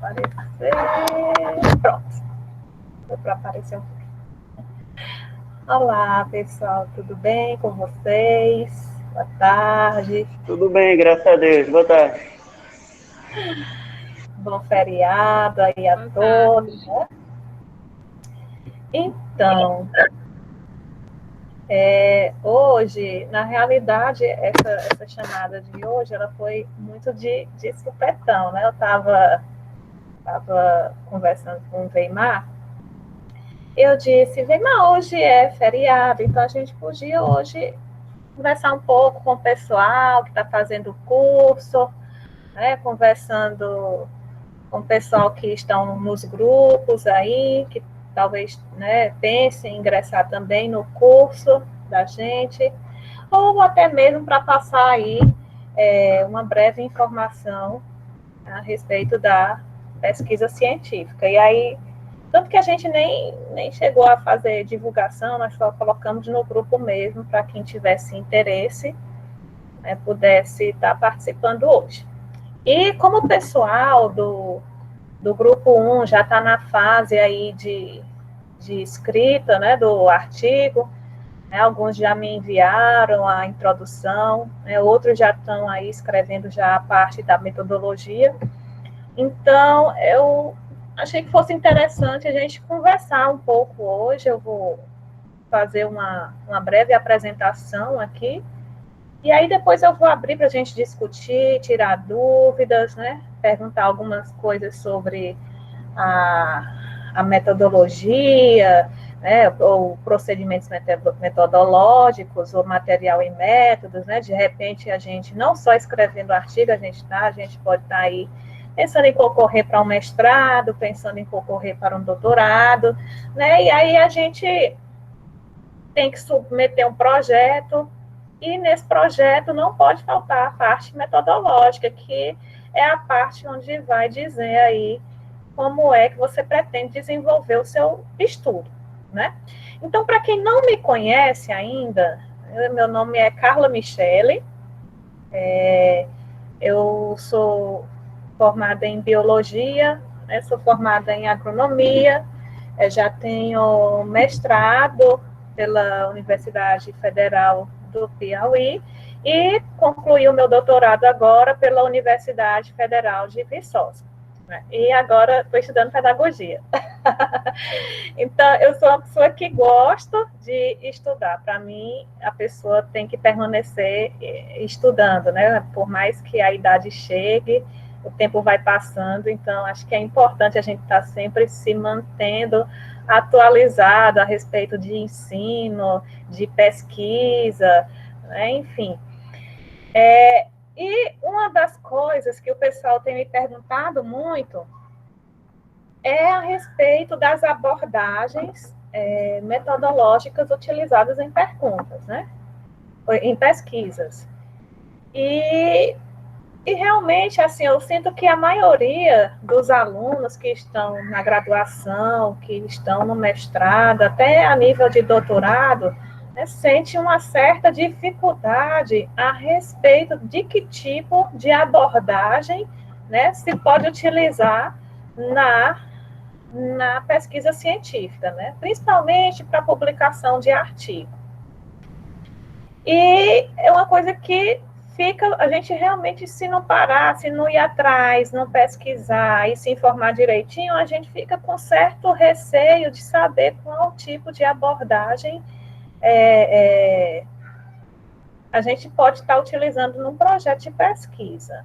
aparecer. Pronto. Deu para aparecer um pouquinho. Olá, pessoal, tudo bem com vocês? Boa tarde. Tudo bem, graças a Deus. Boa tarde. Bom feriado aí a todos, né? Então, hoje, na realidade, essa chamada de hoje, ela foi muito de supetão, né? Eu estava conversando com o Weimar, eu disse, Weimar, hoje é feriado, então a gente podia hoje conversar um pouco com o pessoal que está fazendo o curso, né? Conversando com o pessoal que estão nos grupos aí, que talvez, né, pensem em ingressar também no curso da gente, ou até mesmo para passar aí uma breve informação a respeito da pesquisa científica. E aí, tanto que a gente nem chegou a fazer divulgação, nós só colocamos no grupo mesmo, para quem tivesse interesse, né, pudesse estar participando hoje. E como o pessoal do grupo 1 já está na fase aí de escrita, né, do artigo, né, alguns já me enviaram a introdução, né, outros já estão aí escrevendo já a parte da metodologia. Então, eu achei que fosse interessante a gente conversar um pouco hoje. Eu vou fazer uma breve apresentação aqui, e aí depois eu vou abrir para a gente discutir, tirar dúvidas, né? Perguntar algumas coisas sobre a metodologia, né? Ou procedimentos metodológicos, ou material e métodos, né? De repente a gente não só escrevendo artigo, a gente pode estar aí pensando em concorrer para um mestrado, pensando em concorrer para um doutorado, né? E aí a gente tem que submeter um projeto, e nesse projeto não pode faltar a parte metodológica, que é a parte onde vai dizer aí como é que você pretende desenvolver o seu estudo, né? Então, para quem não me conhece ainda, meu nome é Carla Michele, eu sou formada em biologia, né, sou formada em agronomia, já tenho mestrado pela Universidade Federal do Piauí e concluí o meu doutorado agora pela Universidade Federal de Viçosa. Né? E agora estou estudando pedagogia. Então, eu sou uma pessoa que gosta de estudar. Para mim, a pessoa tem que permanecer estudando, né? Por mais que a idade chegue, o tempo vai passando, então acho que é importante a gente estar sempre se mantendo atualizado a respeito de ensino, de pesquisa, né? Enfim. E uma das coisas que o pessoal tem me perguntado muito é a respeito das abordagens metodológicas utilizadas em perguntas, né? Em pesquisas. E realmente, assim, eu sinto que a maioria dos alunos que estão na graduação, que estão no mestrado, até a nível de doutorado, né, sente uma certa dificuldade a respeito de que tipo de abordagem, né, se pode utilizar na pesquisa científica, né, principalmente para publicação de artigo. E é uma coisa que a gente realmente, se não parar, se não ir atrás, não pesquisar e se informar direitinho, a gente fica com certo receio de saber qual tipo de abordagem a gente pode estar utilizando num projeto de pesquisa.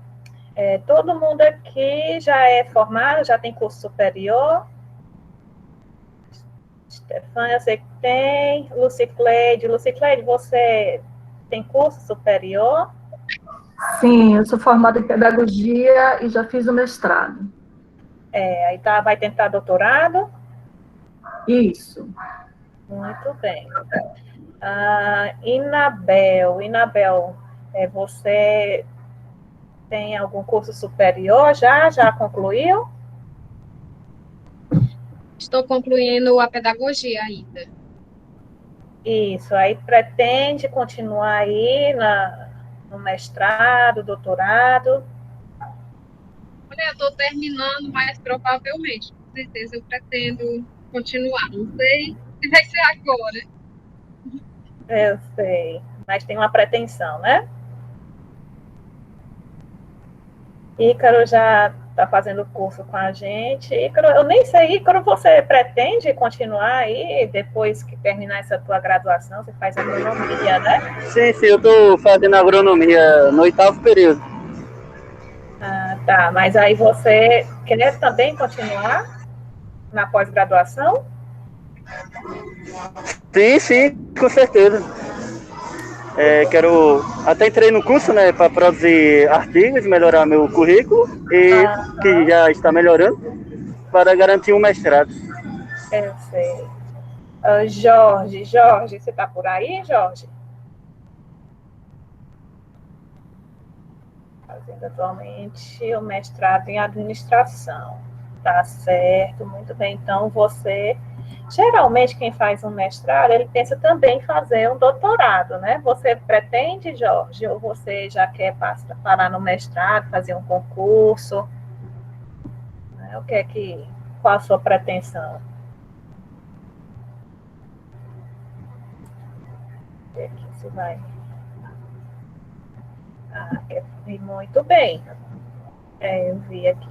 Todo mundo aqui já é formado, já tem curso superior? Stefania, eu sei que tem. Lucicleide, você tem curso superior? Sim, eu sou formada em pedagogia e já fiz o mestrado. Aí vai tentar doutorado? Isso. Muito bem. Inabel, você tem algum curso superior já? Já concluiu? Estou concluindo a pedagogia ainda. Isso, aí pretende continuar aí no mestrado, doutorado? Olha, eu estou terminando, mas provavelmente, com certeza, eu pretendo continuar. Não sei se vai ser agora. Eu sei, mas tem uma pretensão, né? Ícaro já está fazendo curso com a gente. Ícaro, eu nem sei, Ícaro, você pretende continuar aí depois que terminar essa tua graduação? Você faz agronomia, né? Sim, eu estou fazendo agronomia no 8º período. Ah, tá, mas aí você quer também continuar na pós-graduação? Sim, com certeza. Até entrei no curso, né, para produzir artigos, melhorar meu currículo, e que já está melhorando, para garantir um mestrado. Eu sei. Jorge, você está por aí, Jorge? Fazendo atualmente o mestrado em administração. Tá certo, muito bem. Então, geralmente, quem faz um mestrado, ele pensa também em fazer um doutorado, né? Você pretende, Jorge, ou você já quer parar no mestrado, fazer um concurso? Né? Qual a sua pretensão? Aqui você vai. Quer ir muito bem. Eu vi aqui.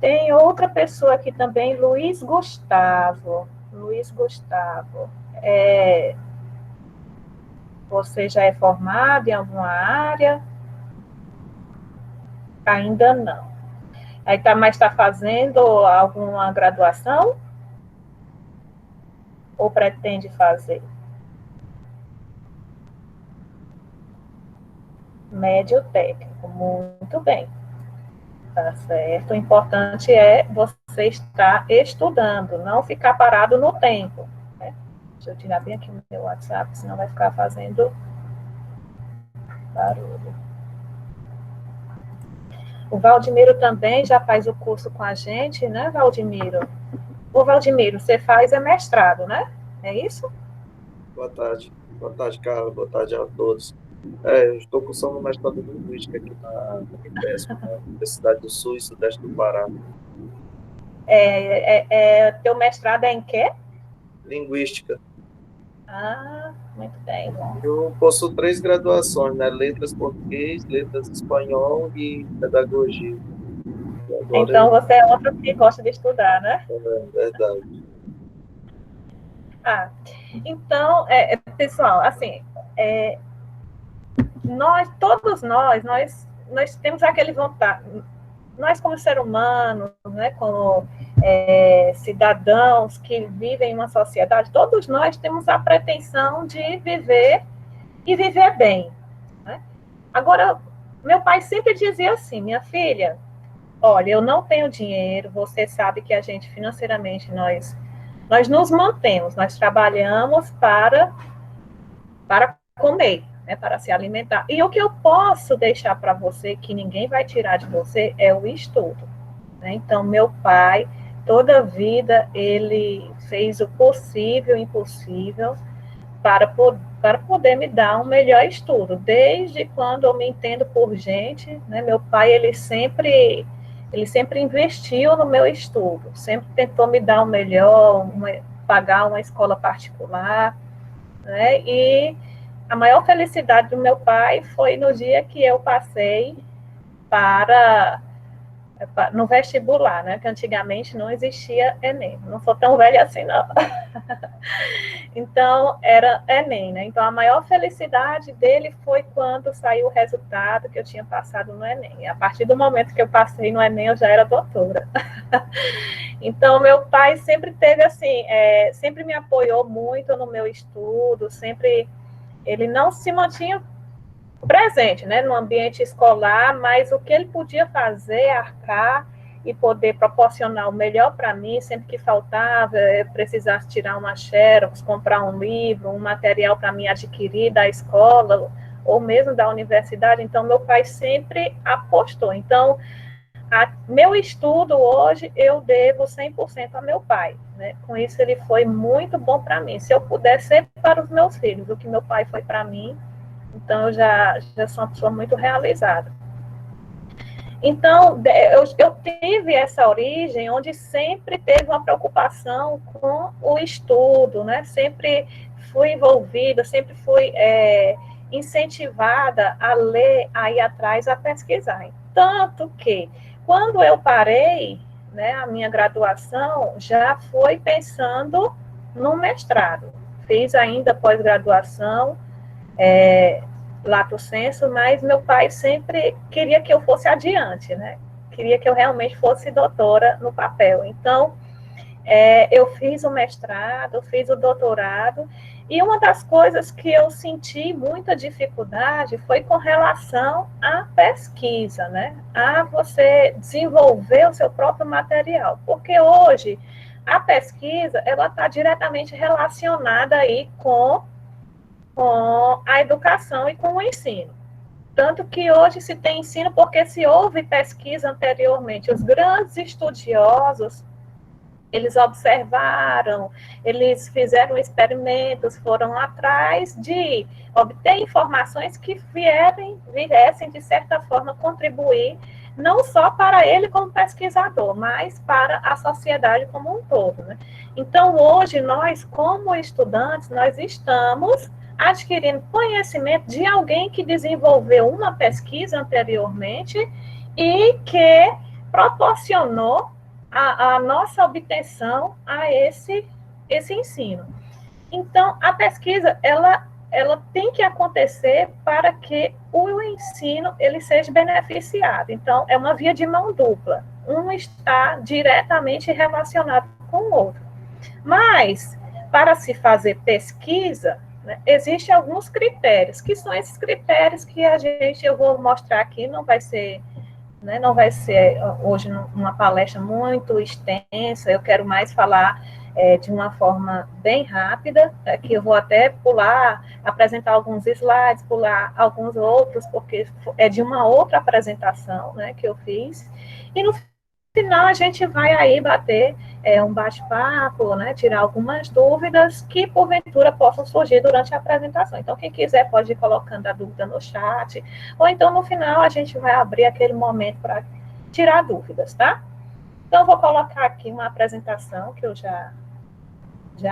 Tem outra pessoa aqui também, Luiz Gustavo. Luiz Gustavo. Você já é formado em alguma área? Ainda não. Mas está fazendo alguma graduação? Ou pretende fazer? Médio técnico, muito bem. Tá certo. O importante é você estar estudando, não ficar parado no tempo. Né? Deixa eu tirar bem aqui o meu WhatsApp, senão vai ficar fazendo barulho. O Valdemiro também já faz o curso com a gente, né, Valdemiro? O Valdemiro, você faz mestrado, né? É isso? Boa tarde, Carla. Boa tarde a todos. Eu estou cursando mestrado em Linguística aqui na Unifesp, na Universidade do Sul e Sudeste do Pará. Teu mestrado é em quê? Linguística. Muito bem. Eu possuo 3 graduações, né? Letras português, letras espanhol e pedagogia. Então, você é outro que gosta de estudar, né? É verdade. Então, pessoal, assim, todos nós temos aquele vontade, nós como ser humano, né, como cidadãos que vivem em uma sociedade, todos nós temos a pretensão de viver e viver bem. Né? Agora, meu pai sempre dizia assim, minha filha, olha, eu não tenho dinheiro, você sabe que a gente financeiramente, nós nos mantemos, nós trabalhamos para comer, né, para se alimentar. E o que eu posso deixar para você, que ninguém vai tirar de você, é o estudo. Né? Então, meu pai, toda a vida, ele fez o possível e o impossível para poder me dar um melhor estudo. Desde quando eu me entendo por gente, né, meu pai, ele sempre investiu no meu estudo, sempre tentou me dar o melhor, pagar uma escola particular, né, e a maior felicidade do meu pai foi no dia que eu passei no vestibular, né? Que antigamente não existia Enem. Não sou tão velha assim, não. Então, era Enem, né? Então, a maior felicidade dele foi quando saiu o resultado que eu tinha passado no Enem. E a partir do momento que eu passei no Enem, eu já era doutora. Então, meu pai sempre teve, assim, sempre me apoiou muito no meu estudo, ele não se mantinha presente, né, no ambiente escolar, mas o que ele podia fazer, arcar e poder proporcionar o melhor para mim, sempre que faltava, precisasse tirar uma xerox, comprar um livro, um material para mim adquirir da escola, ou mesmo da universidade, então meu pai sempre apostou. Então, meu estudo hoje, eu devo 100% a meu pai, né? Com isso, ele foi muito bom para mim. Se eu puder ser para os meus filhos, o que meu pai foi para mim, então eu já sou uma pessoa muito realizada. Então, eu tive essa origem onde sempre teve uma preocupação com o estudo, né? Sempre fui envolvida, sempre fui incentivada a ler, a ir atrás, a pesquisar. Tanto que, quando eu parei, né, a minha graduação, já foi pensando no mestrado. Fiz ainda pós-graduação, lato sensu, mas meu pai sempre queria que eu fosse adiante, né? Queria que eu realmente fosse doutora no papel. Então, eu fiz o mestrado, fiz o doutorado, e uma das coisas que eu senti muita dificuldade foi com relação à pesquisa, né? A você desenvolver o seu próprio material, porque hoje a pesquisa, ela está diretamente relacionada aí com a educação e com o ensino. Tanto que hoje se tem ensino porque se houve pesquisa anteriormente. Os grandes estudiosos, eles observaram, eles fizeram experimentos, foram atrás de obter informações que viessem, de certa forma, contribuir, não só para ele como pesquisador, mas para a sociedade como um todo, né? Então, hoje, nós, como estudantes, nós estamos adquirindo conhecimento de alguém que desenvolveu uma pesquisa anteriormente e que proporcionou a nossa obtenção a esse ensino. Então, a pesquisa, ela tem que acontecer para que o ensino ele seja beneficiado. Então, é uma via de mão dupla. Um está diretamente relacionado com o outro. Mas, para se fazer pesquisa, né, existem alguns critérios, que são esses critérios que eu vou mostrar aqui, não vai ser hoje uma palestra muito extensa, eu quero mais falar de uma forma bem rápida, que eu vou até apresentar alguns slides, pular alguns outros, porque é de uma outra apresentação, né, que eu fiz, e no final a gente vai aí bater um bate-papo, né, tirar algumas dúvidas que porventura possam surgir durante a apresentação. Então, quem quiser pode ir colocando a dúvida no chat, ou então no final a gente vai abrir aquele momento para tirar dúvidas, tá? Então, eu vou colocar aqui uma apresentação que eu já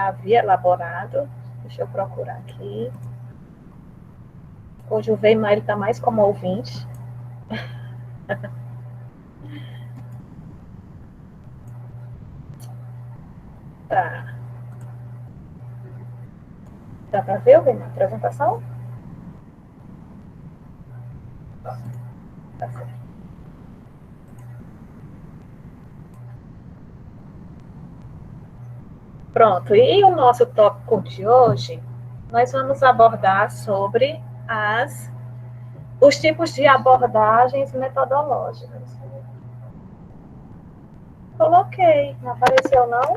havia elaborado. Deixa eu procurar aqui. Hoje o Weimar está mais como ouvinte. Tá. Dá para ver a apresentação? Tá certo. Pronto, e o nosso tópico de hoje, nós vamos abordar sobre os tipos de abordagens metodológicas. Coloquei, não apareceu não?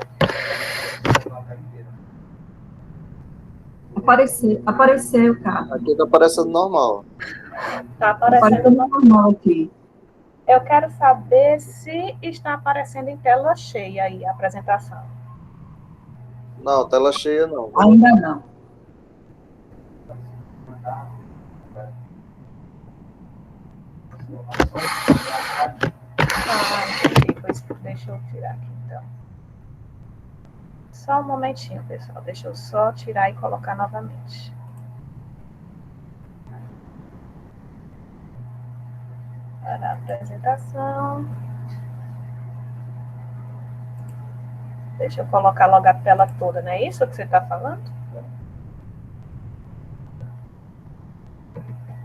Apareceu, cara. Aqui tá aparecendo normal. Tá aparecendo normal aqui. Eu quero saber se está aparecendo em tela cheia aí a apresentação. Não, tela cheia não. Ainda não. Deixa eu tirar aqui, então. Só um momentinho, pessoal. Deixa eu só tirar e colocar novamente. Para a apresentação. Deixa eu colocar logo a tela toda, não é isso que você está falando?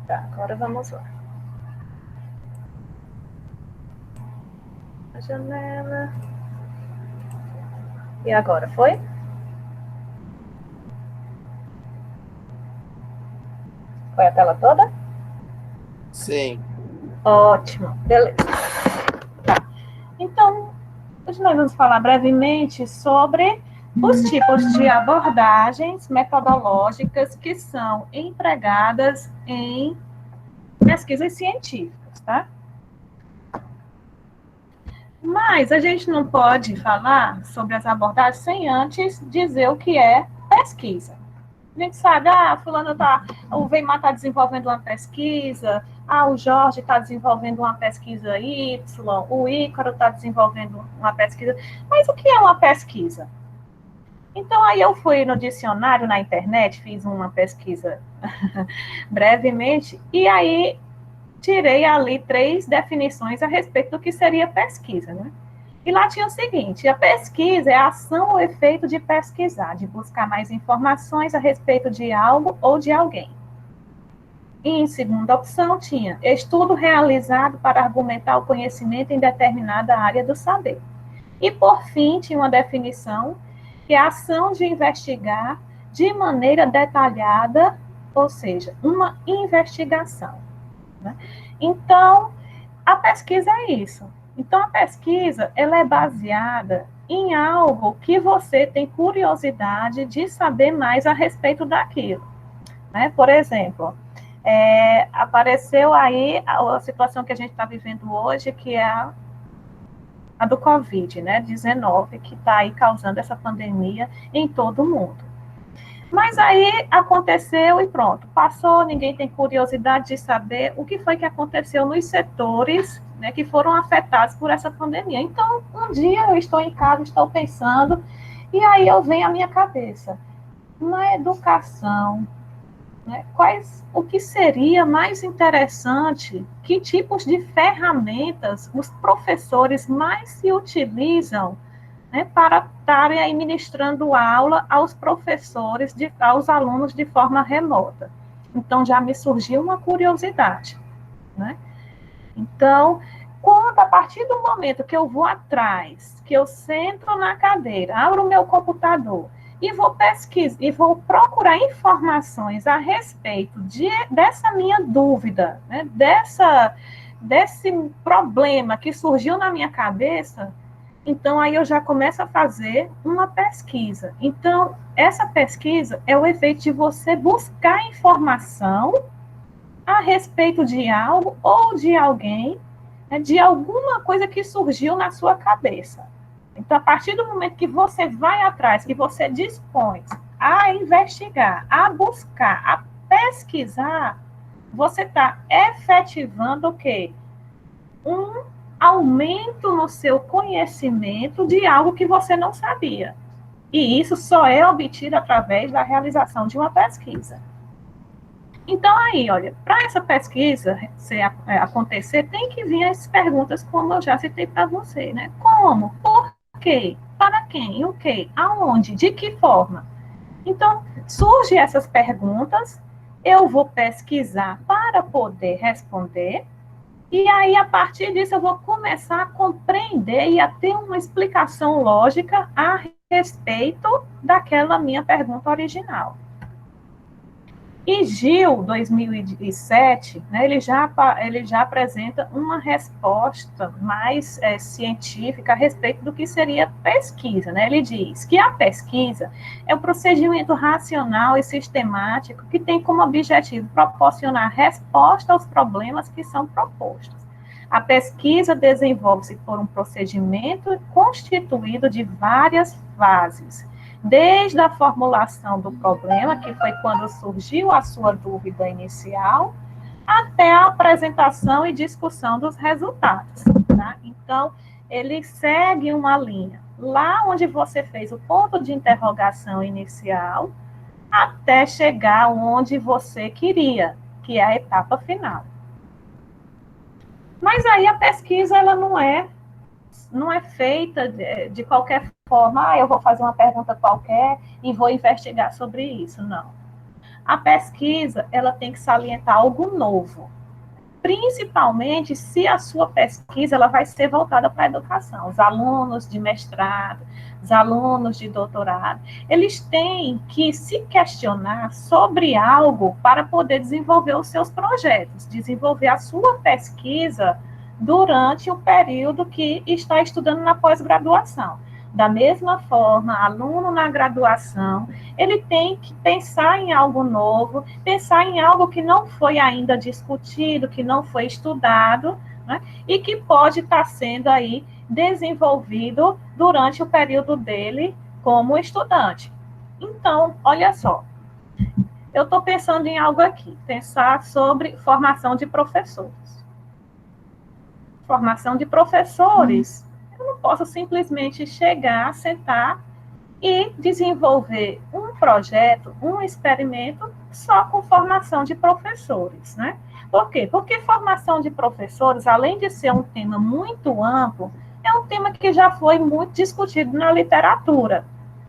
Tá, agora vamos lá. A janela. E agora, foi? Foi a tela toda? Sim. Ótimo, beleza. Tá. Então, hoje nós vamos falar brevemente sobre os tipos de abordagens metodológicas que são empregadas em pesquisas científicas, tá? Mas a gente não pode falar sobre as abordagens sem antes dizer o que é pesquisa. gente sabe, fulano o Weimar está desenvolvendo uma pesquisa, o Jorge está desenvolvendo uma pesquisa Y, o Ícaro está desenvolvendo uma pesquisa. Mas o que é uma pesquisa? Então, aí eu fui no dicionário, na internet, fiz uma pesquisa brevemente, e aí tirei ali 3 definições a respeito do que seria pesquisa, né? E lá tinha o seguinte: a pesquisa é a ação ou efeito de pesquisar, de buscar mais informações a respeito de algo ou de alguém. E em segunda opção tinha estudo realizado para argumentar o conhecimento em determinada área do saber. E por fim tinha uma definição que é a ação de investigar de maneira detalhada, ou seja, uma investigação, né? Então, a pesquisa é isso. Então, a pesquisa, ela é baseada em algo que você tem curiosidade de saber mais a respeito daquilo, né? Por exemplo, apareceu aí a situação que a gente está vivendo hoje, que é a do Covid, né? 19, que está aí causando essa pandemia em todo o mundo. Mas aí aconteceu e pronto, passou, ninguém tem curiosidade de saber o que foi que aconteceu nos setores, né, que foram afetados por essa pandemia. Então, um dia eu estou em casa, estou pensando, e aí eu venho à minha cabeça, na educação, né, o que seria mais interessante, que tipos de ferramentas os professores mais se utilizam, né, para estarem aí ministrando aula aos professores, aos alunos de forma remota. Então, já me surgiu uma curiosidade, né? Então, a partir do momento que eu vou atrás, que eu sento na cadeira, abro o meu computador e vou pesquisar, e vou procurar informações a respeito dessa minha dúvida, né, desse problema que surgiu na minha cabeça, então, aí eu já começo a fazer uma pesquisa. Então, essa pesquisa é o efeito de você buscar informação a respeito de algo ou de alguém, né, de alguma coisa que surgiu na sua cabeça. Então, a partir do momento que você vai atrás, que você dispõe a investigar, a buscar, a pesquisar, você está efetivando o quê? Aumento no seu conhecimento de algo que você não sabia. E isso só é obtido através da realização de uma pesquisa. Então, aí, olha, para essa pesquisa acontecer, tem que vir as perguntas, como eu já citei para você, né? Como? Por quê? Para quem? O quê? Aonde? De que forma? Então, surgem essas perguntas, eu vou pesquisar para poder responder. E aí, a partir disso, eu vou começar a compreender e a ter uma explicação lógica a respeito daquela minha pergunta original. E Gil, 2007, né, ele já apresenta uma resposta mais científica a respeito do que seria pesquisa, né? Ele diz que a pesquisa é um procedimento racional e sistemático que tem como objetivo proporcionar resposta aos problemas que são propostos. A pesquisa desenvolve-se por um procedimento constituído de várias fases, desde a formulação do problema, que foi quando surgiu a sua dúvida inicial, até a apresentação e discussão dos resultados, tá? Então, ele segue uma linha. Lá onde você fez o ponto de interrogação inicial, até chegar onde você queria, que é a etapa final. Mas aí a pesquisa, ela não é feita de qualquer forma, eu vou fazer uma pergunta qualquer e vou investigar sobre isso, não. A pesquisa, ela tem que salientar algo novo, principalmente se a sua pesquisa ela vai ser voltada para a educação. Os alunos de mestrado, os alunos de doutorado, eles têm que se questionar sobre algo para poder desenvolver os seus projetos, desenvolver a sua pesquisa durante o período que está estudando na pós-graduação. Da mesma forma, aluno na graduação, ele tem que pensar em algo novo, pensar em algo que não foi ainda discutido, que não foi estudado, né, e que pode estar sendo aí desenvolvido durante o período dele como estudante. Então, olha só, eu estou pensando em algo aqui, pensar sobre formação de professores. Formação de professores, eu não posso simplesmente chegar, sentar e desenvolver um projeto, um experimento só com formação de professores, né? Por quê? Porque formação de professores, além de ser um tema muito amplo, é um tema que já foi muito discutido na literatura,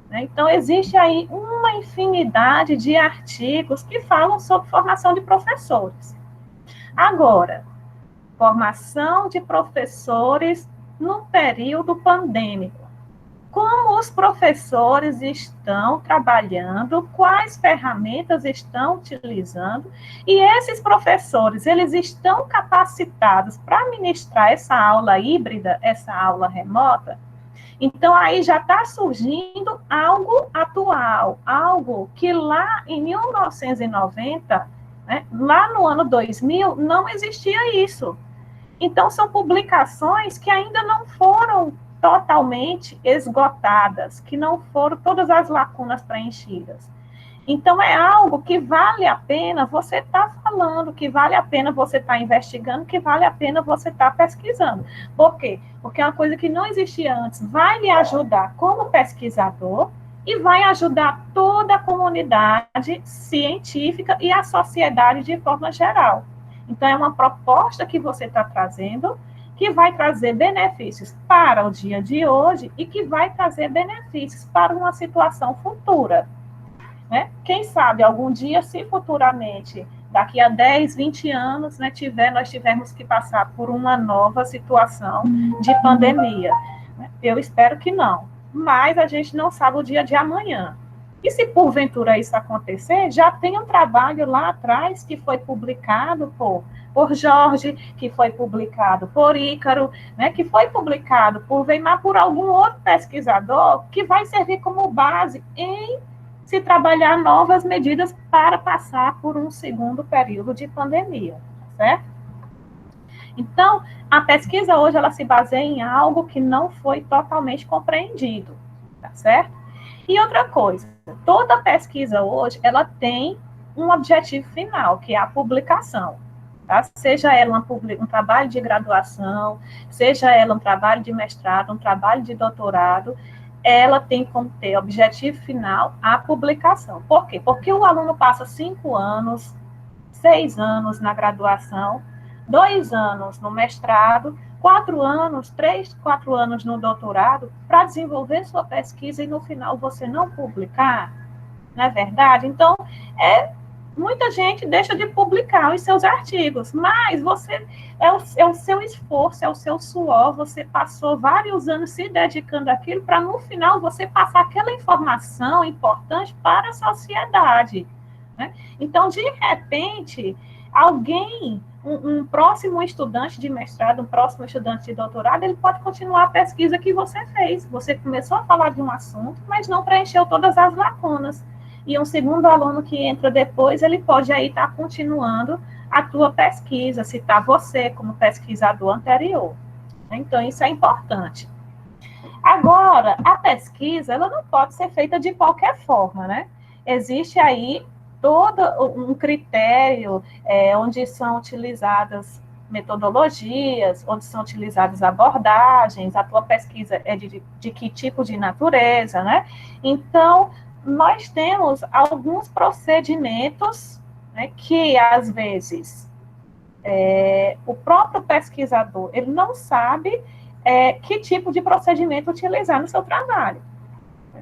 né? Então, existe aí uma infinidade de artigos que falam sobre formação de professores. Agora, formação de professores no período pandêmico. Como os professores estão trabalhando, quais ferramentas estão utilizando, e esses professores, eles estão capacitados para ministrar essa aula híbrida, essa aula remota? Então, aí já está surgindo algo atual, algo que lá em 1990, né, lá no ano 2000, não existia isso. Então, são publicações que ainda não foram totalmente esgotadas, que não foram todas as lacunas preenchidas. Então, é algo que vale a pena você estar falando, que vale a pena você estar investigando, que vale a pena você estar pesquisando. Por quê? Porque é uma coisa que não existia antes. Vai lhe ajudar como pesquisador e vai ajudar toda a comunidade científica e a sociedade de forma geral. Então, é uma proposta que você está trazendo, que vai trazer benefícios para o dia de hoje e que vai trazer benefícios para uma situação futura, né? Quem sabe, algum dia, se futuramente, daqui a 10, 20 anos, né, nós tivermos que passar por uma nova situação de pandemia, né? Eu espero que não, mas a gente não sabe o dia de amanhã. E se porventura isso acontecer, já tem um trabalho lá atrás que foi publicado por Jorge, que foi publicado por Ícaro, né, que foi publicado por Weimar, por algum outro pesquisador, que vai servir como base em se trabalhar novas medidas para passar por um segundo período de pandemia, certo? Então, a pesquisa hoje, ela se baseia em algo que não foi totalmente compreendido, tá certo? E outra coisa, toda pesquisa hoje, ela tem um objetivo final, que é a publicação. Tá? Seja ela um trabalho de graduação, seja ela um trabalho de mestrado, um trabalho de doutorado, ela tem como ter objetivo final a publicação. Por quê? Porque o aluno passa 5 anos, 6 anos na graduação, 2 anos no mestrado, 4 anos, 3, 4 anos no doutorado, para desenvolver sua pesquisa e no final você não publicar, não é verdade? Então, muita gente deixa de publicar os seus artigos, mas você é o seu esforço, é o seu suor, você passou vários anos se dedicando àquilo para no final você passar aquela informação importante para a sociedade, né? Então, de repente, alguém, um próximo estudante de mestrado, um próximo estudante de doutorado, ele pode continuar a pesquisa que você fez. Você começou a falar de um assunto, mas não preencheu todas as lacunas. E um segundo aluno que entra depois, ele pode aí estar continuando a tua pesquisa, citar você como pesquisador anterior. Então, isso é importante. Agora, a pesquisa, ela não pode ser feita de qualquer forma, né? Existe aí todo um critério onde são utilizadas metodologias, onde são utilizadas abordagens, a tua pesquisa é de que tipo de natureza, né? Então, nós temos alguns procedimentos, né, que, às vezes, o próprio pesquisador, ele não sabe que tipo de procedimento utilizar no seu trabalho.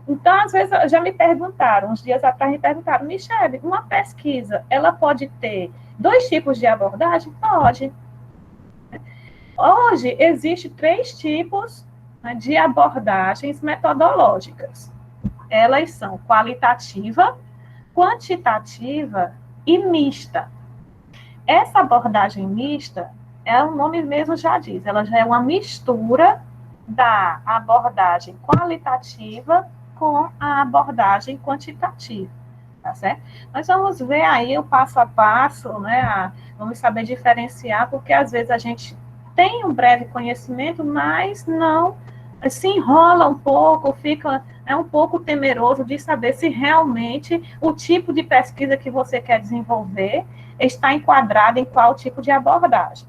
Então, às vezes, já me perguntaram, uns dias atrás me perguntaram, Michele, uma pesquisa, ela pode ter 2 tipos de abordagem? Pode. Hoje, existem 3 tipos, né, de abordagens metodológicas. Elas são qualitativa, quantitativa e mista. Essa abordagem mista, o nome mesmo já diz, ela já é uma mistura da abordagem qualitativa com a abordagem quantitativa, tá certo? Nós vamos ver aí o passo a passo, né? Vamos saber diferenciar, porque às vezes a gente tem um breve conhecimento, mas não se enrola um pouco, fica é um pouco temeroso de saber se realmente o tipo de pesquisa que você quer desenvolver está enquadrado em qual tipo de abordagem.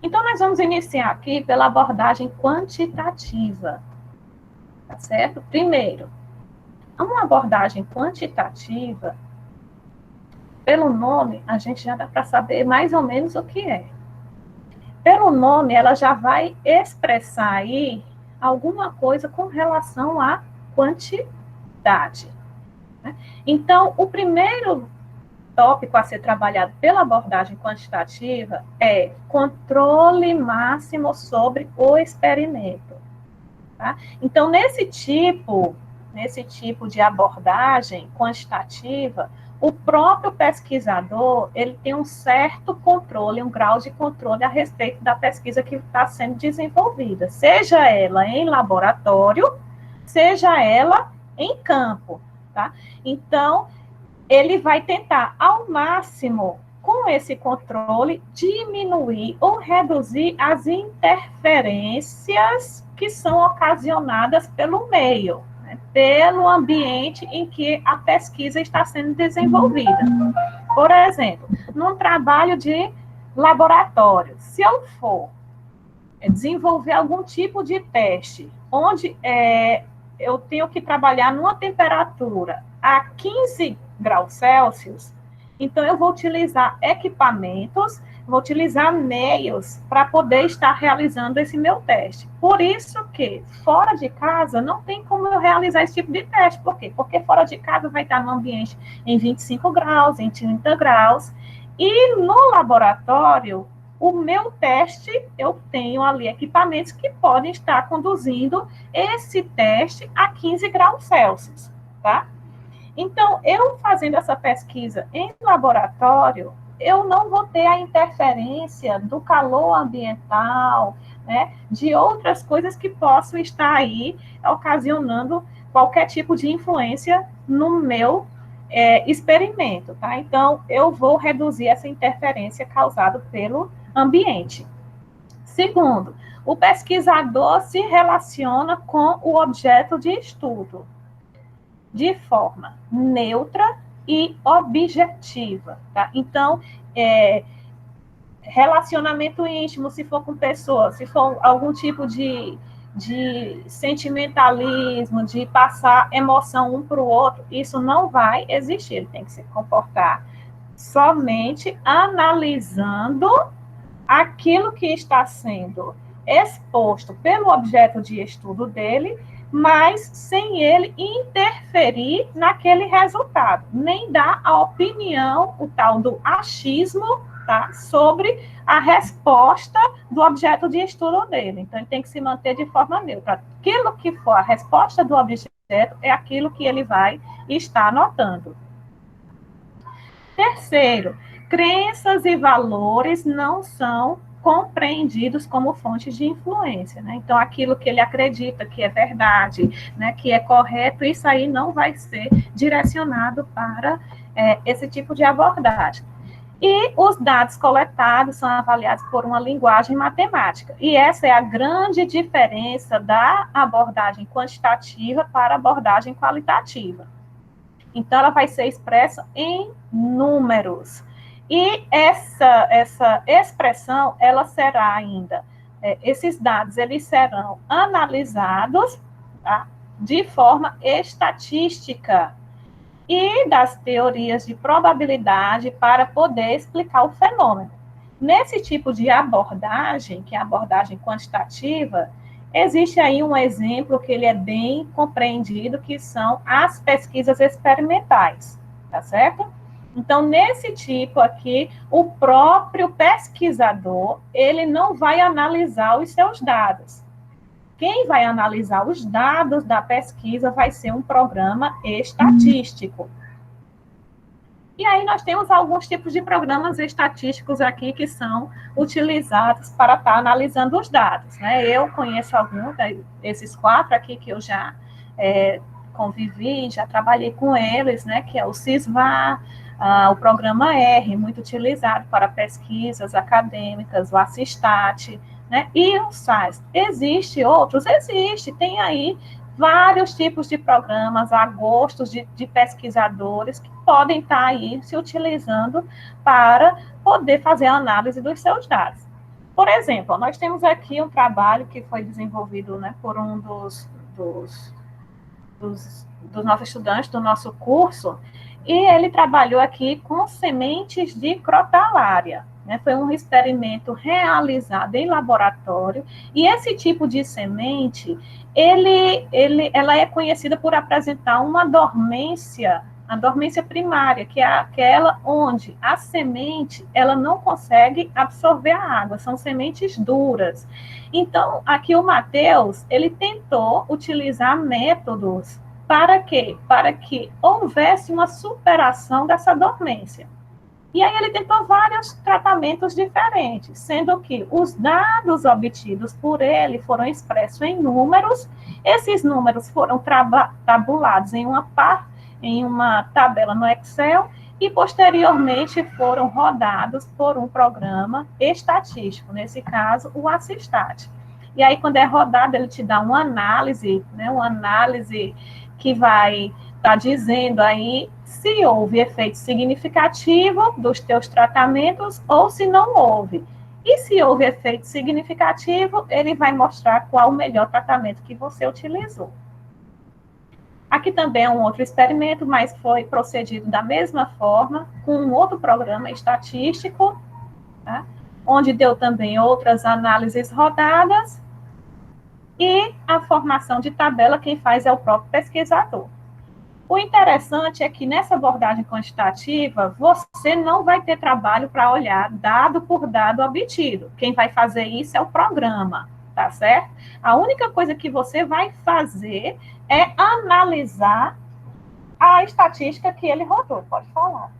Então, nós vamos iniciar aqui pela abordagem quantitativa, tá certo? Primeiro, uma abordagem quantitativa, pelo nome, a gente já dá para saber mais ou menos o que é. Pelo nome, ela já vai expressar aí alguma coisa com relação à quantidade, né? Então, o primeiro tópico a ser trabalhado pela abordagem quantitativa é controle máximo sobre o experimento, tá? Então, nesse tipo de abordagem quantitativa, o próprio pesquisador, ele tem um certo controle, um grau de controle a respeito da pesquisa que está sendo desenvolvida, seja ela em laboratório, seja ela em campo, tá? Então, ele vai tentar, ao máximo, com esse controle, diminuir ou reduzir as interferências que são ocasionadas pelo meio, né, pelo ambiente em que a pesquisa está sendo desenvolvida. Por exemplo, num trabalho de laboratório, se eu for desenvolver algum tipo de teste, onde eu tenho que trabalhar numa temperatura a 15 graus Celsius, então eu vou utilizar equipamentos, vou utilizar meios para poder estar realizando esse meu teste. Por isso que, fora de casa, não tem como eu realizar esse tipo de teste. Por quê? Porque fora de casa vai estar no ambiente em 25 graus, em 30 graus, e no laboratório, o meu teste, eu tenho ali equipamentos que podem estar conduzindo esse teste a 15 graus Celsius, tá? Então, eu fazendo essa pesquisa em laboratório, eu não vou ter a interferência do calor ambiental, né, de outras coisas que possam estar aí ocasionando qualquer tipo de influência no meu experimento, tá? Então, eu vou reduzir essa interferência causada pelo ambiente. Segundo, o pesquisador se relaciona com o objeto de estudo de forma neutra e objetiva, tá? Então, relacionamento íntimo, se for com pessoa, se for algum tipo de sentimentalismo, de passar emoção um para o outro, isso não vai existir. Ele tem que se comportar somente analisando aquilo que está sendo exposto pelo objeto de estudo dele, mas sem ele interferir naquele resultado, nem dar a opinião, o tal do achismo, tá, sobre a resposta do objeto de estudo dele. Então, ele tem que se manter de forma neutra. Aquilo que for a resposta do objeto é aquilo que ele vai estar anotando. Terceiro, crenças e valores não são compreendidos como fontes de influência, né? Então, aquilo que ele acredita que é verdade, né, que é correto, isso aí não vai ser direcionado para esse tipo de abordagem. E os dados coletados são avaliados por uma linguagem matemática. E essa é a grande diferença da abordagem quantitativa para a abordagem qualitativa. Então, ela vai ser expressa em números. E essa expressão, ela será ainda, esses dados, eles serão analisados, tá, de forma estatística e das teorias de probabilidade para poder explicar o fenômeno. Nesse tipo de abordagem, que é a abordagem quantitativa, existe aí um exemplo que ele é bem compreendido, que são as pesquisas experimentais, tá certo? Então, nesse tipo aqui, o próprio pesquisador, ele não vai analisar os seus dados. Quem vai analisar os dados da pesquisa vai ser um programa estatístico. E aí nós temos alguns tipos de programas estatísticos aqui que são utilizados para estar analisando os dados, né? Eu conheço alguns desses 4 aqui que eu já convivi, já trabalhei com eles, né? Que é o SysVar, o programa R, muito utilizado para pesquisas acadêmicas, o Assistat, né? E o SAS. Existe outros? Existe, tem aí vários tipos de programas, agostos de pesquisadores que podem estar aí se utilizando para poder fazer a análise dos seus dados. Por exemplo, nós temos aqui um trabalho que foi desenvolvido, né, por um dos nossos estudantes do nosso curso, e ele trabalhou aqui com sementes de crotalária. Né? Foi um experimento realizado em laboratório, e esse tipo de semente, ela é conhecida por apresentar uma dormência, a dormência primária, que é aquela onde a semente ela não consegue absorver a água, são sementes duras. Então, aqui o Matheus, ele tentou utilizar métodos para quê? Para que houvesse uma superação dessa dormência. E aí ele tentou vários tratamentos diferentes, sendo que os dados obtidos por ele foram expressos em números, esses números foram tabulados em uma tabela no Excel e, posteriormente, foram rodados por um programa estatístico, nesse caso, o Assistat. E aí, quando é rodado, ele te dá uma análise, né, uma análise que vai estar dizendo aí se houve efeito significativo dos teus tratamentos ou se não houve. E se houve efeito significativo, ele vai mostrar qual o melhor tratamento que você utilizou. Aqui também é um outro experimento, mas foi procedido da mesma forma, com um outro programa estatístico, tá? Onde deu também outras análises rodadas, e a formação de tabela, quem faz é o próprio pesquisador. O interessante é que nessa abordagem quantitativa, você não vai ter trabalho para olhar dado por dado obtido. Quem vai fazer isso é o programa, tá certo? A única coisa que você vai fazer é analisar a estatística que ele rodou. Pode falar.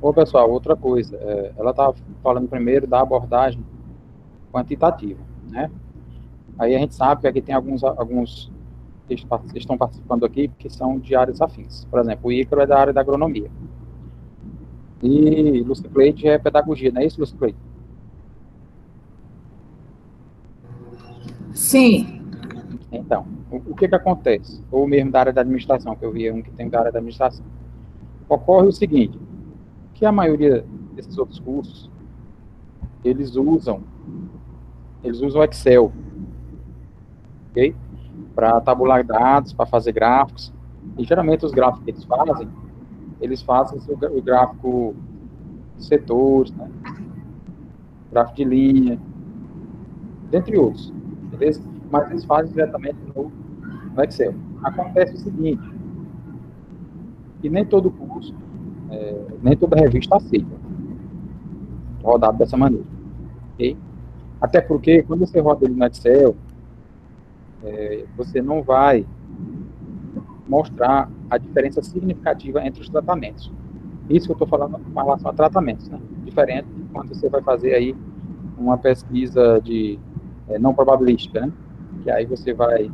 Ô, pessoal, outra coisa. Ela estava falando primeiro da abordagem quantitativa, né? Aí a gente sabe que aqui tem alguns que estão participando aqui que são de áreas afins. Por exemplo, o Ícaro é da área da agronomia. E Lúcia Cleide é pedagogia, não é isso, Lúcia Cleide? Sim. Então, o que acontece? Ou mesmo da área da administração, que eu vi um que tem da área da administração. Ocorre o seguinte, que a maioria desses outros cursos, eles usam Excel, ok? Para tabular dados, para fazer gráficos. E geralmente os gráficos que eles fazem o gráfico de setores, né? Gráfico de linha, dentre outros, beleza? Mas eles fazem diretamente no Excel. Acontece o seguinte, que nem todo curso, nem toda revista aceita rodado dessa maneira, ok? Até porque, quando você roda ele no Excel, você não vai mostrar a diferença significativa entre os tratamentos. Isso que eu estou falando com relação a tratamentos, né? Diferente de quando você vai fazer aí uma pesquisa de não probabilística, né? Que aí você vai,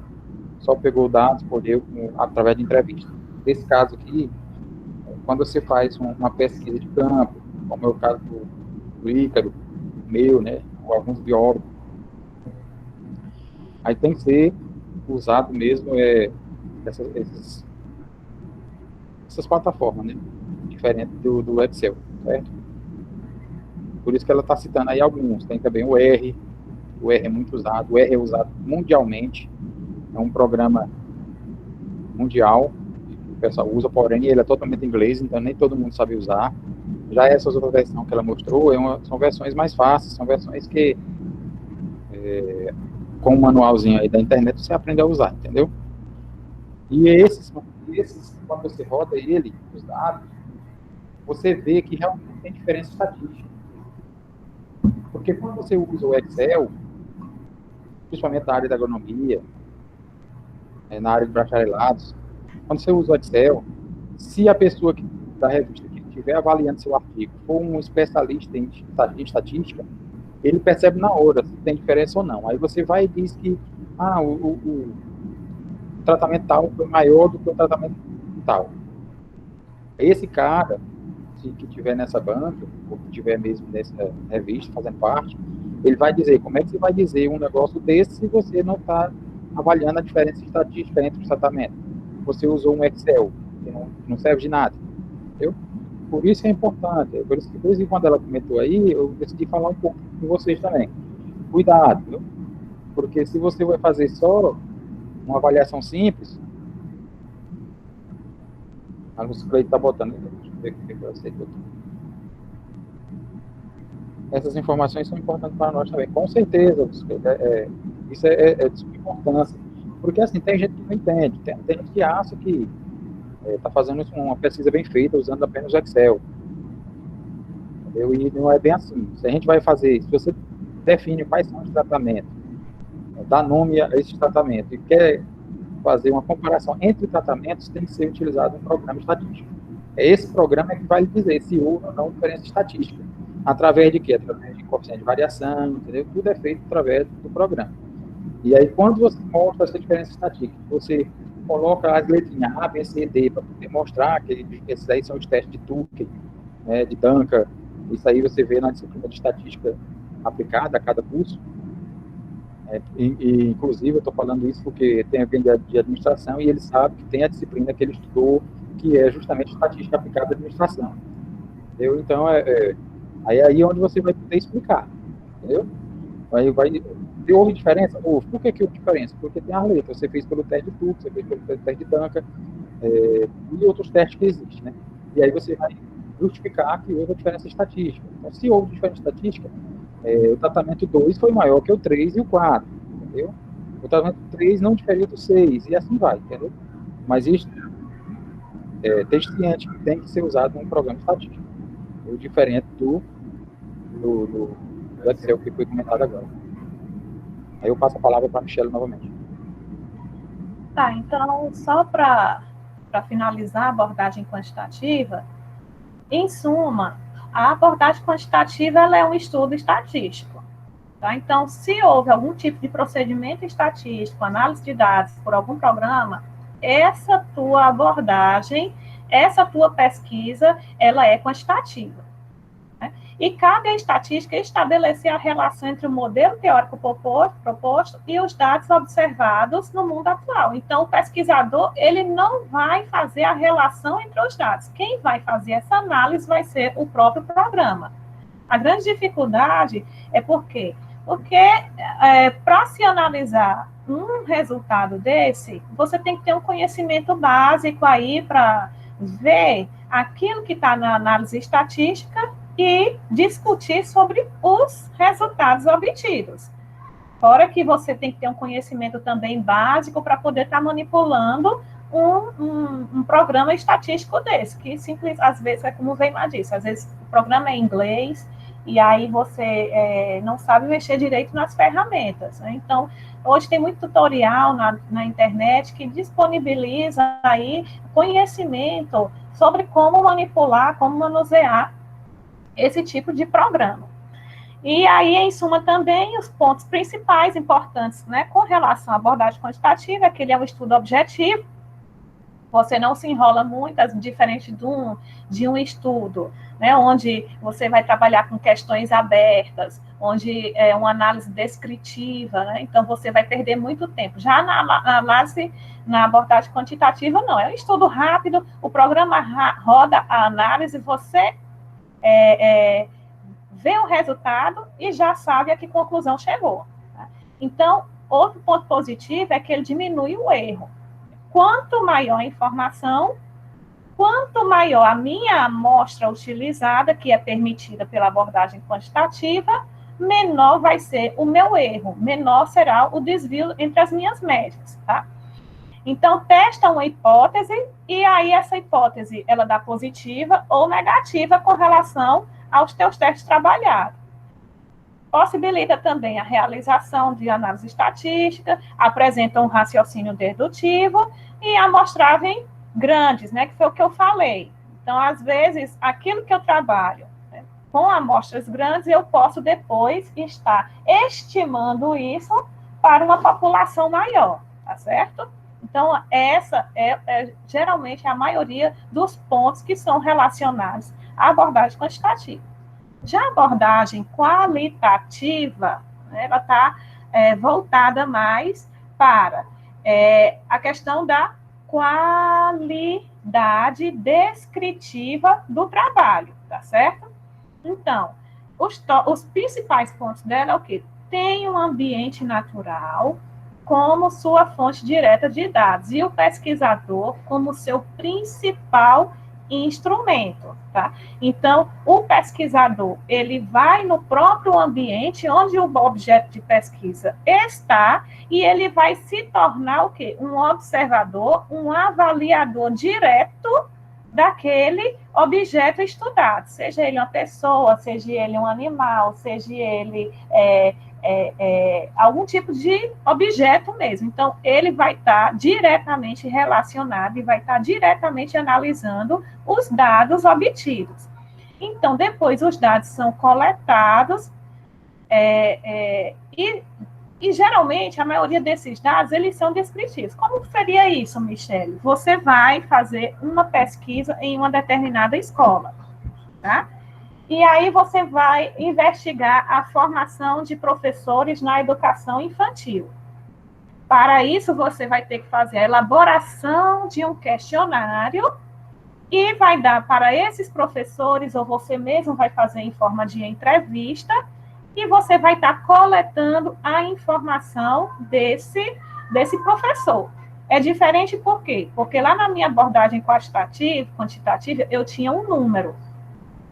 só pegou dados, colheu através de entrevista. Nesse caso aqui, quando você faz uma pesquisa de campo, como é o caso do Ícaro, meu, né? Ou alguns biólogos, aí tem que ser usado mesmo essas plataformas, né? Diferente do Excel, certo? Por isso que ela está citando aí alguns. Tem também o R é muito usado, o R é usado mundialmente, é um programa mundial, que o pessoal usa, porém ele é totalmente em inglês, então nem todo mundo sabe usar. Já essa outra versão que ela mostrou, são versões mais fáceis, são versões que com um manualzinho aí da internet você aprende a usar, entendeu? E esses quando você roda ele, os dados, você vê que realmente tem diferença estatística. Porque quando você usa o Excel, principalmente na área da agronomia, na área de bacharelados, quando você usa o Excel, se a pessoa da revista que estiver avaliando seu artigo for um especialista em estatística, ele percebe na hora se tem diferença ou não. Aí você vai e diz que o tratamento tal foi maior do que o tratamento tal. Esse cara, que estiver nessa banca, ou que estiver mesmo nessa revista, fazendo parte, ele vai dizer, como é que você vai dizer um negócio desse se você não está avaliando a diferença estatística entre os tratamentos. Você usou um Excel, que não serve de nada, entendeu? Por isso é importante, por isso que de vez em quando ela comentou aí, eu decidi falar um pouco com vocês também. Cuidado, viu? Porque se você vai fazer só uma avaliação simples, a Lucicleide está botando, deixa eu ver o que eu sei. Essas informações são importantes para nós também, com certeza, isso é de suma importância, porque assim, tem gente que não entende, tem gente que acha que está fazendo uma pesquisa bem feita, usando apenas o Excel, entendeu? E não é bem assim. Se a gente vai fazer, se você define quais são os tratamentos, dá nome a esses tratamentos, e quer fazer uma comparação entre tratamentos, tem que ser utilizado um programa estatístico. Esse programa que vai lhe dizer se houve ou não diferença estatística. Através de quê? Através de coeficiente de variação, entendeu? Tudo é feito através do programa. E aí, quando você mostra essa diferença estatística, você coloca as letrinhas A, B, C, D, para poder mostrar que esses aí são os testes de Tukey, né, de Duncan. Isso aí você vê na disciplina de estatística aplicada a cada curso. Inclusive, eu estou falando isso porque tem alguém de administração e ele sabe que tem a disciplina que ele estudou, que é justamente estatística aplicada à administração. Entendeu? Então, aí é onde você vai poder explicar. Entendeu? Aí houve diferença? Houve. Por que houve diferença? Porque tem as letras. Você fez pelo teste de Tukey, você fez pelo teste de Duncan, e outros testes que existem, né? E aí você vai justificar que houve a diferença estatística. Então, se houve diferença estatística, o tratamento 2 foi maior que o 3 e o 4, entendeu? O tratamento 3 não diferia do 6, e assim vai, entendeu? Mas isso tem ciente que tem que ser usado num programa estatístico, diferente do Excel que foi comentado agora. Aí eu passo a palavra para a Michelle novamente. Tá, então, só para finalizar a abordagem quantitativa, em suma, a abordagem quantitativa ela é um estudo estatístico. Tá? Então, se houve algum tipo de procedimento estatístico, análise de dados por algum programa, essa tua abordagem, essa tua pesquisa, ela é quantitativa. Né? E cabe à estatística estabelecer a relação entre o modelo teórico proposto e os dados observados no mundo atual. Então, o pesquisador, ele não vai fazer a relação entre os dados. Quem vai fazer essa análise vai ser o próprio programa. A grande dificuldade é por quê? Porque para se analisar um resultado desse, você tem que ter um conhecimento básico aí para ver aquilo que está na análise estatística e discutir sobre os resultados obtidos. Fora que você tem que ter um conhecimento também básico para poder estar manipulando um programa estatístico desse, que simples, às vezes, é como o Weimar disse, às vezes o programa é em inglês, e aí você não sabe mexer direito nas ferramentas. Né? Então, hoje tem muito tutorial na internet que disponibiliza aí conhecimento sobre como manipular, como manusear esse tipo de programa. E aí, em suma, também os pontos principais importantes, né, com relação à abordagem quantitativa, é que ele é um estudo objetivo, você não se enrola muito, diferente de um estudo, né, onde você vai trabalhar com questões abertas, onde é uma análise descritiva, né, então você vai perder muito tempo. Já na análise, na abordagem quantitativa, não, é um estudo rápido, o programa roda a análise, você vê o resultado e já sabe a que conclusão chegou. Tá? Então, outro ponto positivo é que ele diminui o erro. Quanto maior a informação, quanto maior a minha amostra utilizada, que é permitida pela abordagem quantitativa, menor vai ser o meu erro, menor será o desvio entre as minhas médias, tá? Então, testa uma hipótese, e aí essa hipótese, ela dá positiva ou negativa com relação aos teus testes trabalhados. Possibilita também a realização de análise estatística, apresenta um raciocínio dedutivo e amostragem grandes, né, que foi o que eu falei. Então, às vezes, aquilo que eu trabalho, né, com amostras grandes, eu posso depois estar estimando isso para uma população maior, tá certo? Então, essa é geralmente a maioria dos pontos que são relacionados à abordagem quantitativa. Já a abordagem qualitativa, né, ela está voltada mais para a questão da qualidade descritiva do trabalho, tá certo? Então, os principais pontos dela é o quê? Tem um ambiente natural como sua fonte direta de dados e o pesquisador como seu principal instrumento, tá? Então, o pesquisador, ele vai no próprio ambiente onde o objeto de pesquisa está e ele vai se tornar o quê? Um observador, um avaliador direto daquele objeto estudado, seja ele uma pessoa, seja ele um animal, seja ele algum tipo de objeto mesmo. Então, ele vai estar diretamente relacionado e vai estar diretamente analisando os dados obtidos. Então, depois os dados são coletados e geralmente, a maioria desses dados, eles são descritivos. Como seria isso, Michele? Você vai fazer uma pesquisa em uma determinada escola, tá? E aí você vai investigar a formação de professores na educação infantil. Para isso, você vai ter que fazer a elaboração de um questionário e vai dar para esses professores, ou você mesmo vai fazer em forma de entrevista, e você vai estar coletando a informação desse professor. É diferente por quê? Porque lá na minha abordagem quantitativa, eu tinha um número,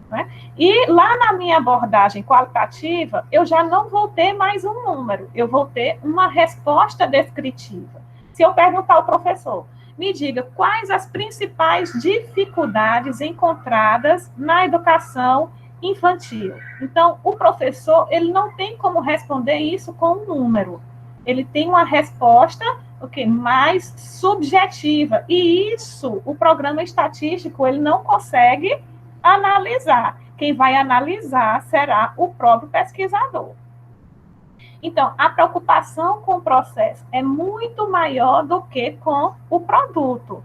né? E lá na minha abordagem qualitativa, eu já não vou ter mais um número, eu vou ter uma resposta descritiva. Se eu perguntar ao professor, me diga quais as principais dificuldades encontradas na educação infantil. Então, o professor, ele não tem como responder isso com um número. Ele tem uma resposta mais subjetiva. E isso, o programa estatístico, ele não consegue analisar. Quem vai analisar será o próprio pesquisador. Então, a preocupação com o processo é muito maior do que com o produto.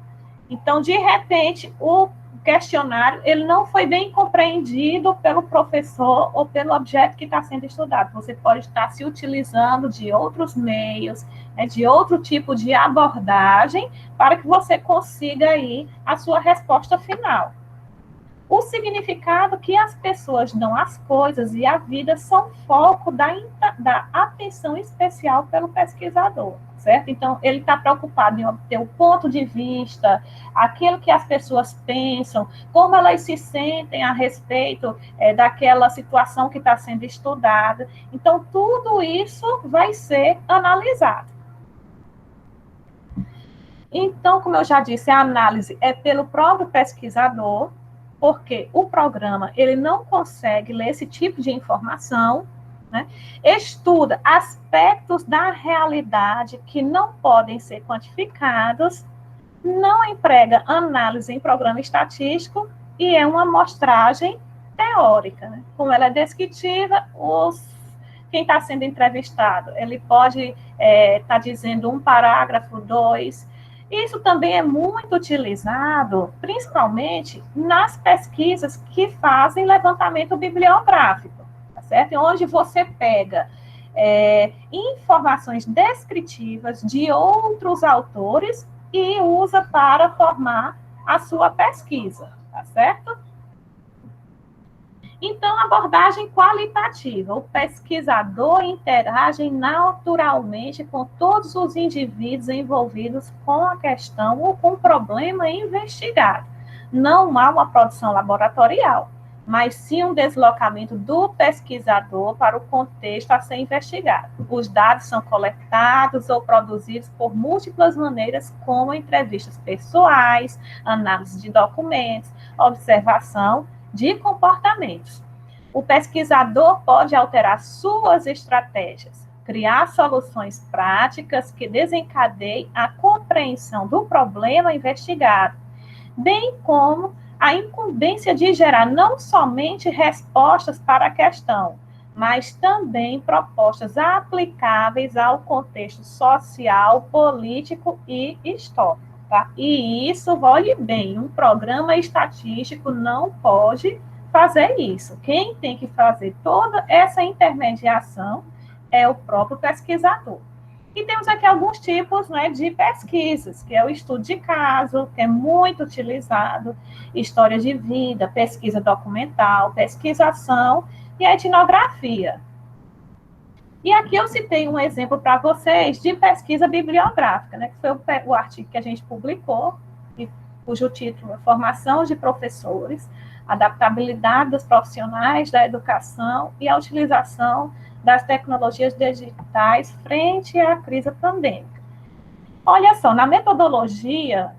Então, de repente, o questionário, ele não foi bem compreendido pelo professor ou pelo objeto que está sendo estudado. Você pode estar se utilizando de outros meios, de outro tipo de abordagem, para que você consiga aí a sua resposta final. O significado que as pessoas dão às coisas e à vida são foco da atenção especial pelo pesquisador, certo? Então, ele está preocupado em obter o ponto de vista, aquilo que as pessoas pensam, como elas se sentem a respeito daquela situação que está sendo estudada. Então, tudo isso vai ser analisado. Então, como eu já disse, a análise é pelo próprio pesquisador, porque o programa, ele não consegue ler esse tipo de informação, né? Estuda aspectos da realidade que não podem ser quantificados, não emprega análise em programa estatístico e é uma amostragem teórica, né? Como ela é descritiva, quem está sendo entrevistado, ele pode estar dizendo um parágrafo, 2. Isso também é muito utilizado, principalmente nas pesquisas que fazem levantamento bibliográfico, tá certo? Onde você pega informações descritivas de outros autores e usa para formar a sua pesquisa, tá certo? Então, abordagem qualitativa. O pesquisador interage naturalmente com todos os indivíduos envolvidos com a questão ou com o problema investigado. Não há uma produção laboratorial, mas sim um deslocamento do pesquisador para o contexto a ser investigado. Os dados são coletados ou produzidos por múltiplas maneiras, como entrevistas pessoais, análise de documentos, observação de comportamentos. O pesquisador pode alterar suas estratégias, criar soluções práticas que desencadeiem a compreensão do problema investigado, bem como a incumbência de gerar não somente respostas para a questão, mas também propostas aplicáveis ao contexto social, político e histórico. Tá? E isso, olhe bem, um programa estatístico não pode fazer isso. Quem tem que fazer toda essa intermediação é o próprio pesquisador. E temos aqui alguns tipos, né, de pesquisas, que é o estudo de caso, que é muito utilizado, história de vida, pesquisa documental, pesquisação e a etnografia. E aqui eu citei um exemplo para vocês de pesquisa bibliográfica, né, que foi o artigo que a gente publicou, cujo título é Formação de Professores, Adaptabilidade dos Profissionais da Educação e a Utilização das Tecnologias Digitais frente à crise pandêmica. Olha só, na metodologia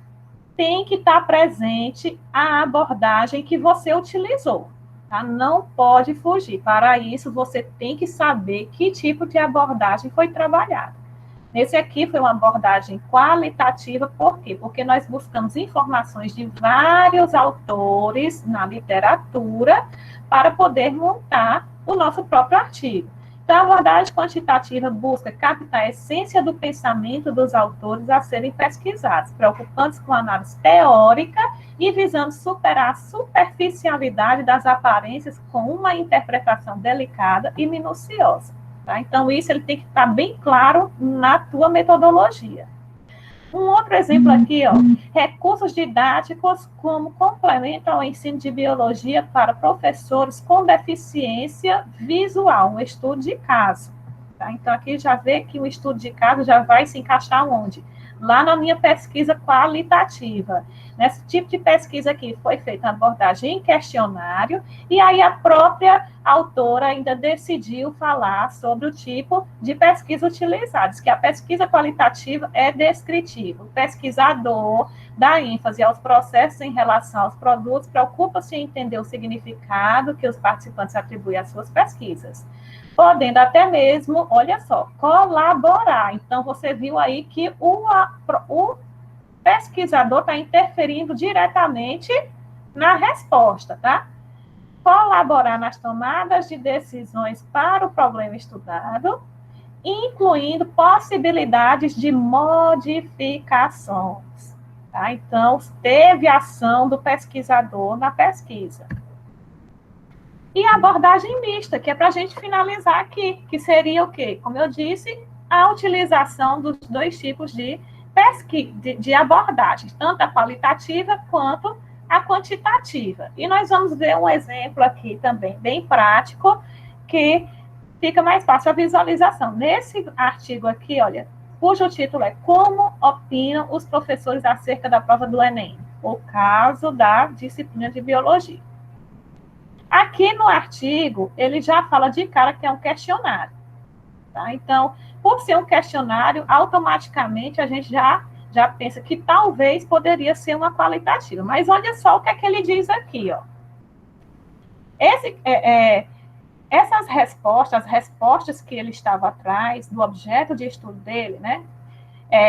tem que estar presente a abordagem que você utilizou. Tá? Não pode fugir. Para isso, você tem que saber que tipo de abordagem foi trabalhada. Nesse aqui foi uma abordagem qualitativa, por quê? Porque nós buscamos informações de vários autores na literatura para poder montar o nosso próprio artigo. Então, a abordagem quantitativa busca captar a essência do pensamento dos autores a serem pesquisados, preocupando-se com a análise teórica e visando superar a superficialidade das aparências com uma interpretação delicada e minuciosa. Tá? Então, isso ele tem que estar bem claro na tua metodologia. Um outro exemplo aqui, ó, recursos didáticos como complemento ao ensino de biologia para professores com deficiência visual, um estudo de caso. Tá? Então, aqui já vê que o estudo de caso já vai se encaixar onde? Lá na minha pesquisa qualitativa. Nesse tipo de pesquisa aqui foi feita a abordagem em questionário, e aí a própria autora ainda decidiu falar sobre o tipo de pesquisa utilizada, que a pesquisa qualitativa é descritiva. O pesquisador dá ênfase aos processos em relação aos produtos, preocupa-se em entender o significado que os participantes atribuem às suas pesquisas, podendo até mesmo, olha só, colaborar. Então, você viu aí que o pesquisador está interferindo diretamente na resposta, tá? Colaborar nas tomadas de decisões para o problema estudado, incluindo possibilidades de modificações. Tá? Então, teve ação do pesquisador na pesquisa. E a abordagem mista, que é para a gente finalizar aqui, que seria o quê? Como eu disse, a utilização dos dois tipos de abordagens, tanto a qualitativa quanto a quantitativa. E nós vamos ver um exemplo aqui também, bem prático, que fica mais fácil a visualização. Nesse artigo aqui, olha, cujo título é Como opinam os professores acerca da prova do Enem? O caso da disciplina de biologia. Aqui no artigo, ele já fala de cara que é um questionário. Tá? Então, por ser um questionário, automaticamente a gente já pensa que talvez poderia ser uma qualitativa. Mas olha só o que é que ele diz aqui, ó. Essas respostas, as respostas que ele estava atrás do objeto de estudo dele, né?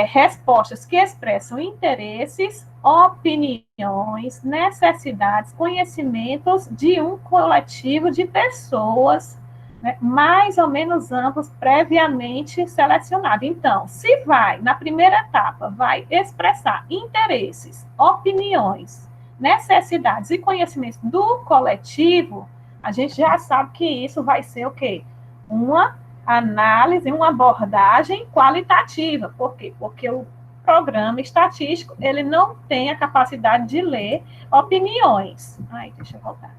Respostas que expressam interesses, opiniões, necessidades, conhecimentos de um coletivo de pessoas, né, mais ou menos amplos, previamente selecionado. Então, se vai, na primeira etapa, vai expressar interesses, opiniões, necessidades e conhecimentos do coletivo, a gente já sabe que isso vai ser o quê? Uma análise, uma abordagem qualitativa. Por quê? Porque o programa estatístico, ele não tem a capacidade de ler opiniões. Deixa eu voltar.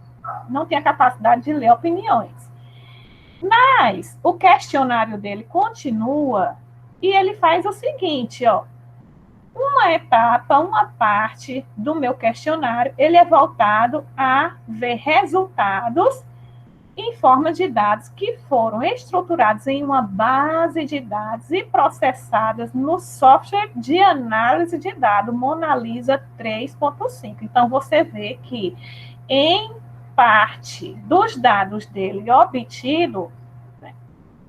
Não tem a capacidade de ler opiniões. Mas o questionário dele continua e ele faz o seguinte, ó. Uma etapa, uma parte do meu questionário, ele é voltado a ver resultados em forma de dados que foram estruturados em uma base de dados e processadas no software de análise de dados Mona Lisa 3.5. Então, você vê que, em parte dos dados dele obtido, né,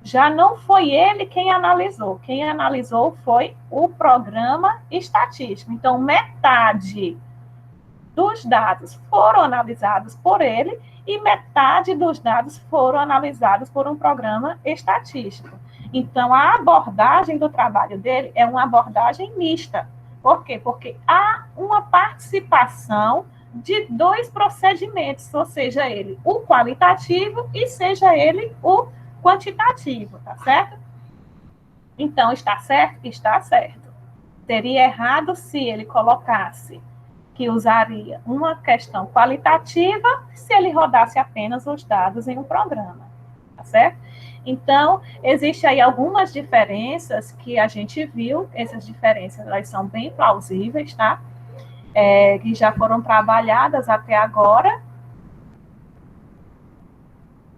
já não foi ele quem analisou. Quem analisou foi o programa estatístico. Então, metade dos dados foram analisados por ele e metade dos dados foram analisados por um programa estatístico. Então, a abordagem do trabalho dele é uma abordagem mista. Por quê? Porque há uma participação de dois procedimentos, ou seja ele o qualitativo e seja ele o quantitativo, tá certo? Então, está certo? Está certo. Seria errado se ele colocasse que usaria uma questão qualitativa se ele rodasse apenas os dados em um programa, tá certo? Então, existe aí algumas diferenças que a gente viu, essas diferenças elas são bem plausíveis, tá? Que já foram trabalhadas até agora.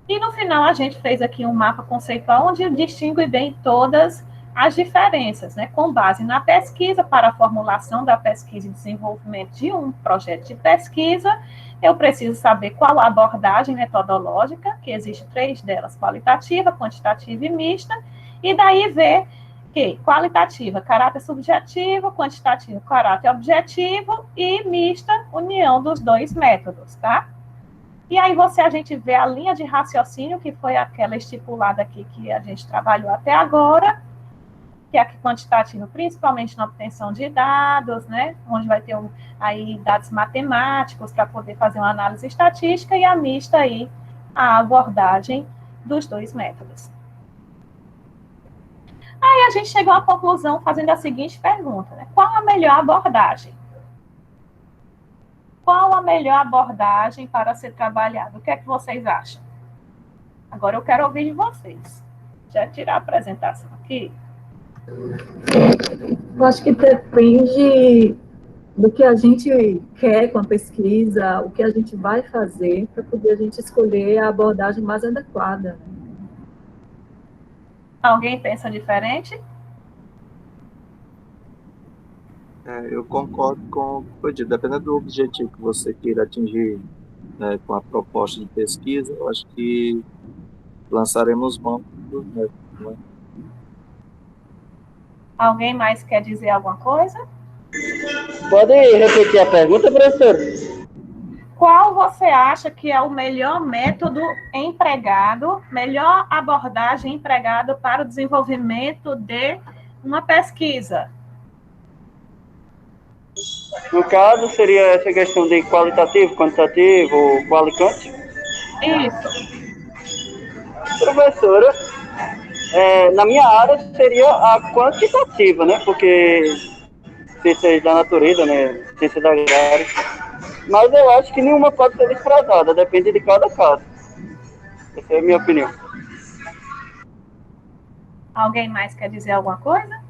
E no final a gente fez aqui um mapa conceitual onde distingue bem todas as diferenças, né, com base na pesquisa, para a formulação da pesquisa e desenvolvimento de um projeto de pesquisa, eu preciso saber qual a abordagem metodológica, que existe 3 delas, qualitativa, quantitativa e mista, e daí ver que qualitativa, caráter subjetivo, quantitativa, caráter objetivo, e mista, união dos 2 métodos, tá? E aí a gente vê a linha de raciocínio, que foi aquela estipulada aqui que a gente trabalhou até agora, que é a quantitativa, principalmente na obtenção de dados, né, onde vai ter aí dados matemáticos para poder fazer uma análise estatística, e a mista aí, a abordagem dos 2 métodos. Aí a gente chegou à conclusão fazendo a seguinte pergunta, né, qual a melhor abordagem? Qual a melhor abordagem para ser trabalhada? O que é que vocês acham? Agora eu quero ouvir de vocês. Já tirar a apresentação aqui. Eu acho que depende do que a gente quer com a pesquisa, o que a gente vai fazer para poder a gente escolher a abordagem mais adequada. Alguém pensa diferente? Eu concordo com o que foi dito. Dependendo do objetivo que você queira atingir, né, com a proposta de pesquisa, eu acho que lançaremos mão dos métodos, né? Alguém mais quer dizer alguma coisa? Pode repetir a pergunta, professor? Qual você acha que é o melhor método empregado, melhor abordagem empregada para o desenvolvimento de uma pesquisa? No caso, seria essa questão de qualitativo, quantitativo, qualicante? Isso. Professora, na minha área seria a quantitativa, né? Porque ciências da natureza, né? Ciências agrárias. Mas eu acho que nenhuma pode ser desprezada, depende de cada caso. Essa é a minha opinião. Alguém mais quer dizer alguma coisa?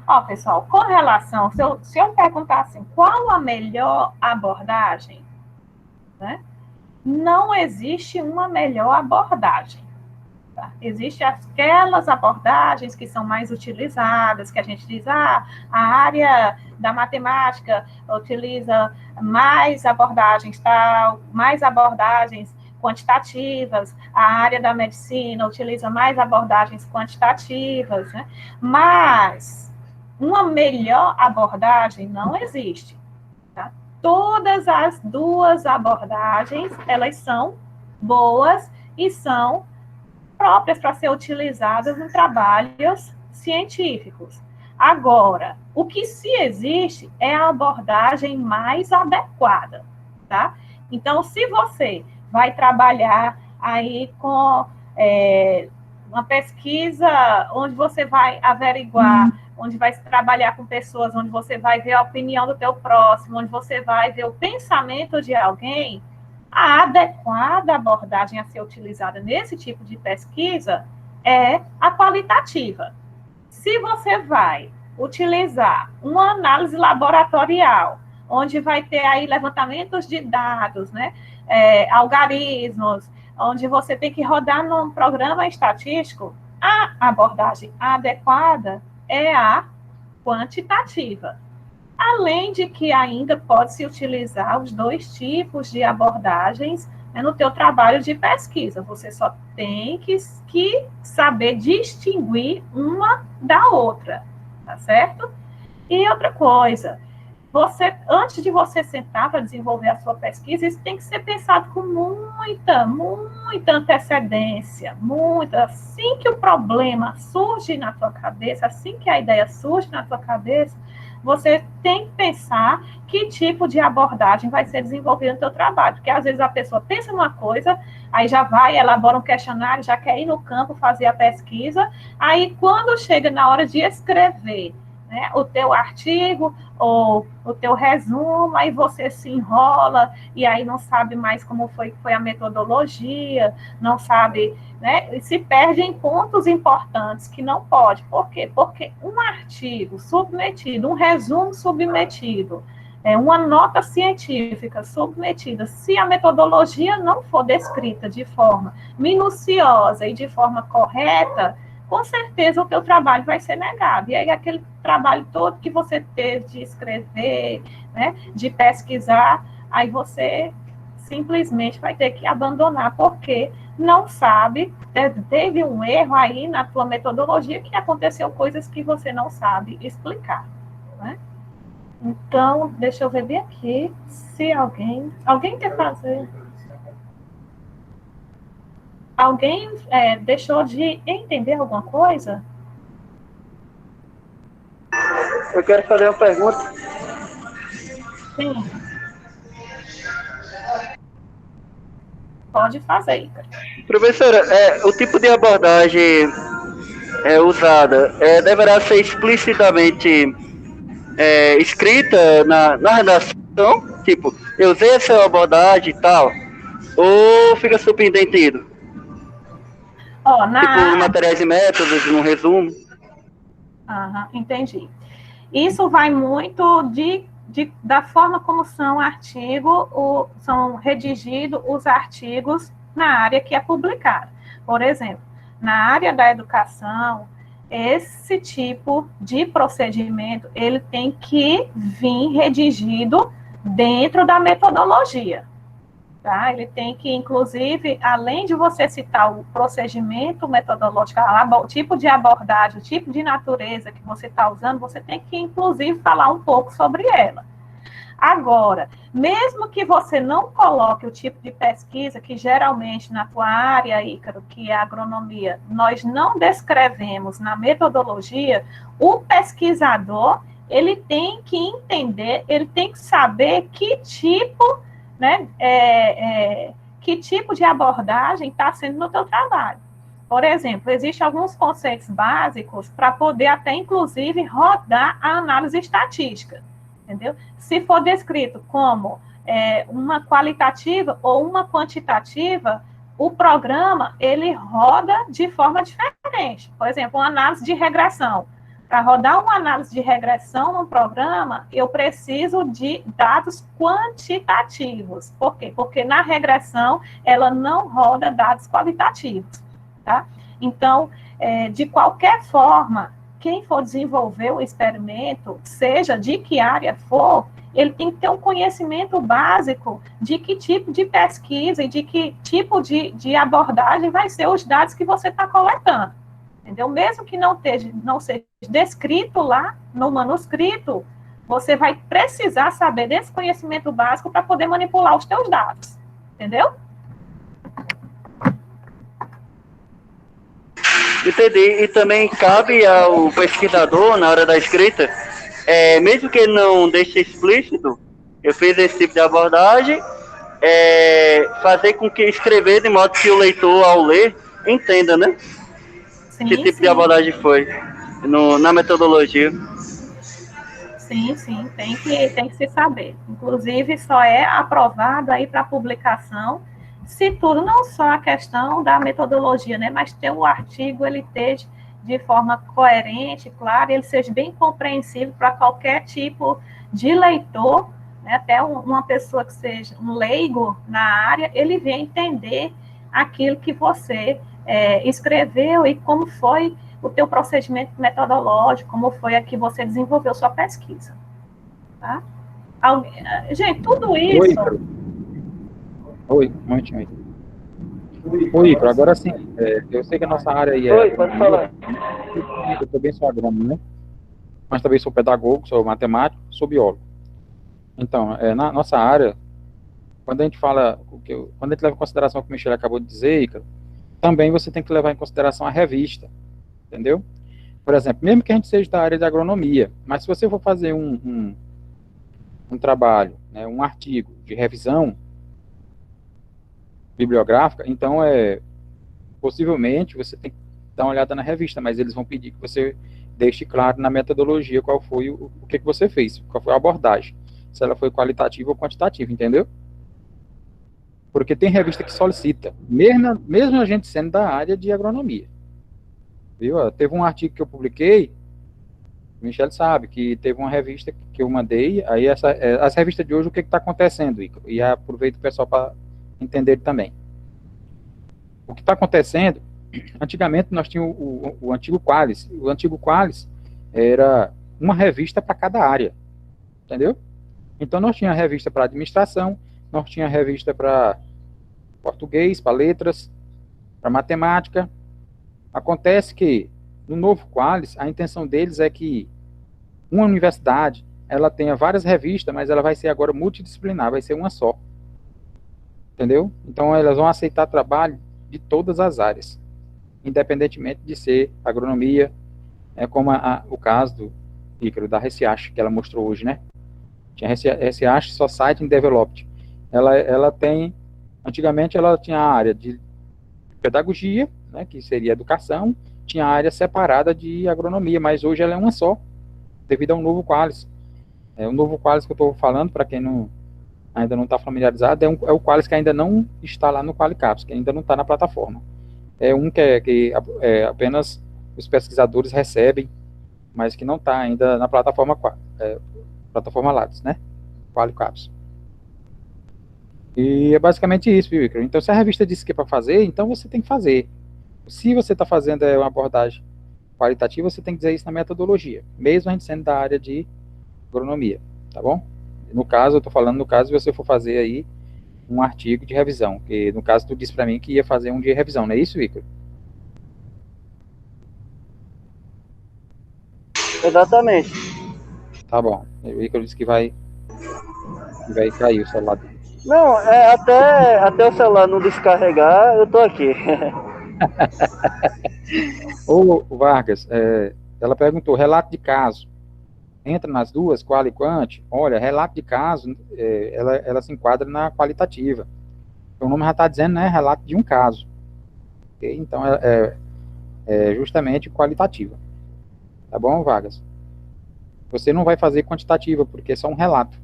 Ó, pessoal, com relação, se eu perguntar assim, qual a melhor abordagem, né? Não existe uma melhor abordagem. Tá? Existem aquelas abordagens que são mais utilizadas, que a gente diz, a área da matemática utiliza mais abordagens tal, mais abordagens quantitativas, a área da medicina utiliza mais abordagens quantitativas, né? Mas uma melhor abordagem não existe. Tá? Todas as 2 abordagens, elas são boas e são próprias para ser utilizadas em trabalhos científicos. Agora, o que se existe é a abordagem mais adequada, tá? Então, se você vai trabalhar aí com uma pesquisa onde você vai averiguar, onde vai trabalhar com pessoas, onde você vai ver a opinião do teu próximo, onde você vai ver o pensamento de alguém, a adequada abordagem a ser utilizada nesse tipo de pesquisa é a qualitativa. Se você vai utilizar uma análise laboratorial, onde vai ter aí levantamentos de dados, né, algarismos, onde você tem que rodar num programa estatístico, a abordagem adequada é a quantitativa. Além de que ainda pode-se utilizar os 2 tipos de abordagens, né, no teu trabalho de pesquisa. Você só tem que saber distinguir uma da outra, tá certo? E outra coisa, antes de você sentar para desenvolver a sua pesquisa, isso tem que ser pensado com muita antecedência, assim que o problema surge na tua cabeça, assim que a ideia surge na tua cabeça, você tem que pensar que tipo de abordagem vai ser desenvolvida no seu trabalho, porque às vezes a pessoa pensa numa coisa, aí já vai, elabora um questionário, já quer ir no campo fazer a pesquisa, aí quando chega na hora de escrever, né, o teu artigo ou o teu resumo, aí você se enrola e aí não sabe mais como foi a metodologia, não sabe, né, e se perde em pontos importantes que não pode. Por quê? Porque um artigo submetido, um resumo submetido, uma nota científica submetida, se a metodologia não for descrita de forma minuciosa e de forma correta, com certeza o teu trabalho vai ser negado. E aí aquele trabalho todo que você teve de escrever, né, de pesquisar, aí você simplesmente vai ter que abandonar, porque não sabe, teve um erro aí na tua metodologia, que aconteceu coisas que você não sabe explicar, né? Então, deixa eu ver bem aqui, se alguém quer fazer... Alguém deixou de entender alguma coisa? Eu quero fazer uma pergunta. Sim. Pode fazer, Ícaro. Professora, o tipo de abordagem usada deverá ser explicitamente escrita na redação? Tipo, eu usei essa abordagem e tal? Ou fica subentendido? Tipo, materiais e métodos, num resumo? Entendi. Isso vai muito da forma como são são redigidos os artigos na área que é publicada. Por exemplo, na área da educação, esse tipo de procedimento, ele tem que vir redigido dentro da metodologia. Tá? Ele tem que, inclusive, além de você citar o procedimento metodológico, o tipo de abordagem, o tipo de natureza que você está usando, você tem que, inclusive, falar um pouco sobre ela. Agora, mesmo que você não coloque o tipo de pesquisa, que geralmente na tua área, Ícaro, que é a agronomia, nós não descrevemos na metodologia, o pesquisador, ele tem que entender, ele tem que saber que tipo, né, que tipo de abordagem está sendo no teu trabalho. Por exemplo, existem alguns conceitos básicos para poder até, inclusive, rodar a análise estatística, entendeu? Se for descrito como uma qualitativa ou uma quantitativa, o programa, ele roda de forma diferente. Por exemplo, uma análise de regressão. Para rodar uma análise de regressão no programa, eu preciso de dados quantitativos. Por quê? Porque na regressão, ela não roda dados qualitativos, tá? Então, de qualquer forma, quem for desenvolver o experimento, seja de que área for, ele tem que ter um conhecimento básico de que tipo de pesquisa e de que tipo de abordagem vai ser os dados que você está coletando. Entendeu? Mesmo que não seja descrito lá no manuscrito, você vai precisar saber desse conhecimento básico para poder manipular os teus dados. Entendeu? Entendi. E também cabe ao pesquisador, na hora da escrita, mesmo que ele não deixe explícito, eu fiz esse tipo de abordagem, fazer com que escrever de modo que o leitor, ao ler, entenda, né? Sim, que tipo de abordagem foi na metodologia. Sim, tem que se saber. Inclusive, só é aprovado aí para publicação, se tudo, não só a questão da metodologia, né, mas ter o artigo, ele esteja de forma coerente, claro, ele seja bem compreensível para qualquer tipo de leitor, né, até uma pessoa que seja um leigo na área, ele venha entender aquilo que você escreveu e como foi o teu procedimento metodológico, como foi a que você desenvolveu sua pesquisa. Tá? Gente, tudo isso... Oi, um momentinho aí. Oi, Ícaro, agora sim, eu sei que a nossa área aí Oi, pode falar. Eu também sou agrônomo, né? Mas também sou pedagogo, sou matemático, sou biólogo. Então, na nossa área, quando a gente fala, quando a gente leva em consideração o que o Michel acabou de dizer, Ícaro, também você tem que levar em consideração a revista, entendeu? Por exemplo, mesmo que a gente seja da área de agronomia, mas se você for fazer um trabalho, né, um artigo de revisão bibliográfica, então possivelmente você tem que dar uma olhada na revista, mas eles vão pedir que você deixe claro na metodologia qual foi o que você fez, qual foi a abordagem, se ela foi qualitativa ou quantitativa, entendeu? Porque tem revista que solicita, mesmo a gente sendo da área de agronomia. Viu? Teve um artigo que eu publiquei, o Michel sabe, que teve uma revista que eu mandei, aí as revistas de hoje, o que está acontecendo, Ícaro? E aproveito o pessoal para entender também. O que está acontecendo, antigamente nós tínhamos o antigo Qualis. O antigo Qualis era uma revista para cada área, entendeu? Então nós tínhamos revista para administração, nós tínhamos revista para português, para letras, para matemática. Acontece que no novo Qualis, a intenção deles é que uma universidade, ela tenha várias revistas, mas ela vai ser agora multidisciplinar, vai ser uma só. Entendeu? Então elas vão aceitar trabalho de todas as áreas, independentemente de ser agronomia, como o caso do Ícaro, da Reciache, que ela mostrou hoje, né? Tinha Reciache Society and Development. Ela tem, antigamente ela tinha a área de pedagogia, né, que seria educação, tinha a área separada de agronomia, mas hoje ela é uma só, devido ao novo Qualis. O novo Qualis que eu estou falando, para quem ainda não está familiarizado, é o Qualis que ainda não está lá no Qualicaps, que ainda não está na plataforma. É um que apenas os pesquisadores recebem, mas que não está ainda na plataforma Lattes, né? Qualicaps. E é basicamente isso, viu, Ícaro? Então, se a revista disse que é para fazer, então você tem que fazer. Se você está fazendo uma abordagem qualitativa, você tem que dizer isso na metodologia, mesmo a gente sendo da área de agronomia, tá bom? No caso, eu estou falando no caso se você for fazer aí um artigo de revisão, que no caso tu disse para mim que ia fazer um de revisão, não é isso, Ícaro? Exatamente. Tá bom. O Ícaro disse que vai cair o celular dele. Não, até o celular não descarregar, eu tô aqui. Ô, Vargas, ela perguntou, relato de caso, entra nas duas, qual e quant? Olha, relato de caso, ela se enquadra na qualitativa. O nome já está dizendo, né, relato de um caso. Okay? Então, é justamente qualitativa. Tá bom, Vargas? Você não vai fazer quantitativa, porque é só um relato.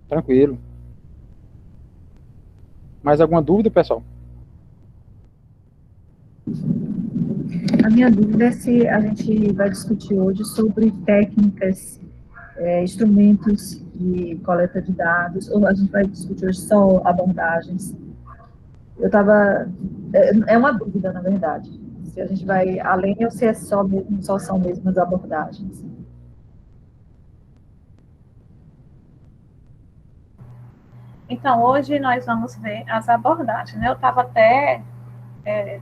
Tranquilo. Mais alguma dúvida, pessoal? A minha dúvida é se a gente vai discutir hoje sobre técnicas, instrumentos de coleta de dados, ou a gente vai discutir hoje só abordagens. Eu estava... É uma dúvida, na verdade, se a gente vai além ou se só são mesmo as abordagens. Então, hoje nós vamos ver as abordagens, né? Eu estava até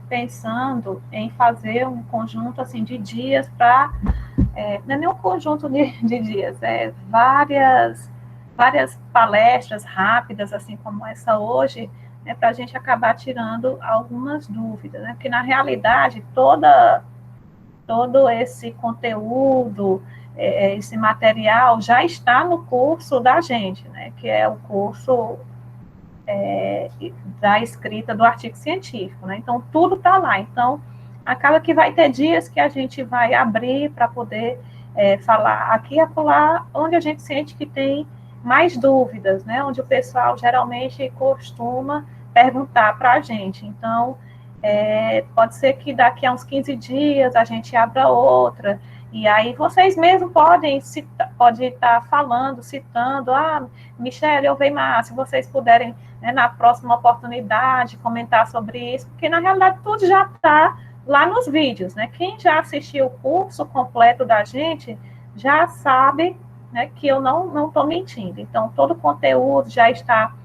pensando em fazer um conjunto, assim, de dias para... não é nem um conjunto de dias, várias palestras rápidas, assim como essa hoje, né, para a gente acabar tirando algumas dúvidas, né? Porque, na realidade, todo esse conteúdo, esse material já está no curso da gente, né, que é o curso da escrita do artigo científico, né? Então, tudo está lá. Então, acaba que vai ter dias que a gente vai abrir para poder falar aqui e acolá, onde a gente sente que tem mais dúvidas, né? Onde o pessoal geralmente costuma perguntar para a gente. Então, pode ser que daqui a uns 15 dias a gente abra outra, e aí vocês mesmos podem estar falando, citando, Michele, eu vejo mais, se vocês puderem, né, na próxima oportunidade, comentar sobre isso, porque na realidade tudo já está lá nos vídeos, né? Quem já assistiu o curso completo da gente já sabe, né, que eu não estou mentindo. Então, todo o conteúdo já está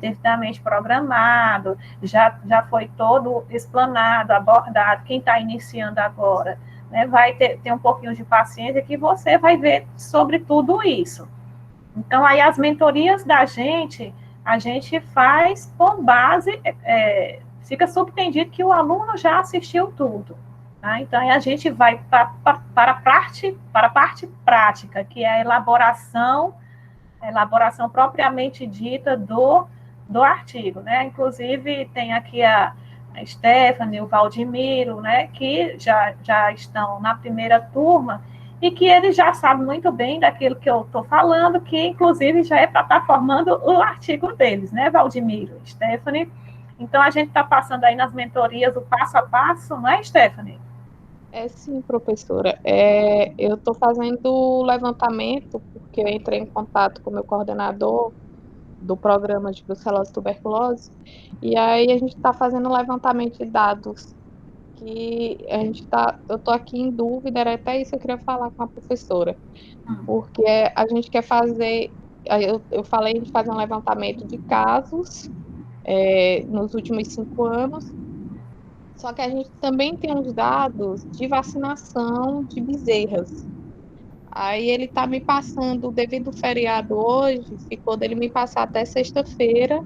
devidamente programado, já foi todo explanado, abordado. Quem está iniciando agora, né, vai ter um pouquinho de paciência que você vai ver sobre tudo isso. Então, aí as mentorias da gente, a gente faz com base, fica subentendido que o aluno já assistiu tudo. Tá? Então, aí a gente vai para a parte prática, que é a elaboração propriamente dita do artigo, né? Inclusive, tem aqui a Stephanie, o Valdemiro, né, que já estão na primeira turma e que eles já sabem muito bem daquilo que eu estou falando, que inclusive já é para estar formando o artigo deles, né, Valdemiro, Stephanie? Então, a gente está passando aí nas mentorias o passo a passo, não é, Stephanie? Sim, professora. Eu estou fazendo o levantamento, porque eu entrei em contato com o meu coordenador do programa de brucelose e tuberculose, e aí a gente está fazendo um levantamento de dados, que eu estou aqui em dúvida, era até isso que eu queria falar com a professora, porque a gente quer fazer, eu falei de fazer um levantamento de casos nos últimos 5 anos, só que a gente também tem uns dados de vacinação de bezerras. Aí ele está me passando, devido ao feriado hoje, ficou dele me passar até sexta-feira.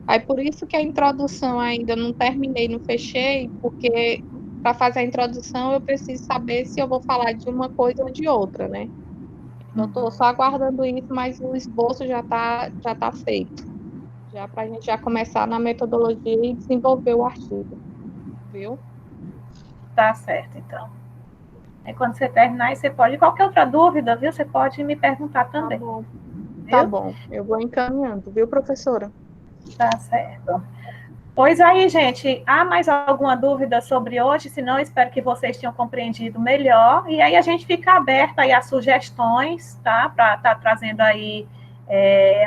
Aí por isso que a introdução ainda não terminei, não fechei, porque para fazer a introdução eu preciso saber se eu vou falar de uma coisa ou de outra, né? Então estou só aguardando isso, mas o esboço já tá feito. Já para a gente já começar na metodologia e desenvolver o artigo. Viu? Tá certo, então. Aí quando você terminar, você pode, qualquer outra dúvida, viu? Você pode me perguntar também. Tá bom. Tá bom, eu vou encaminhando, viu, professora? Tá certo. Pois aí, gente, há mais alguma dúvida sobre hoje? Se não, espero que vocês tenham compreendido melhor. E aí a gente fica aberta aí a sugestões, tá? Para estar trazendo aí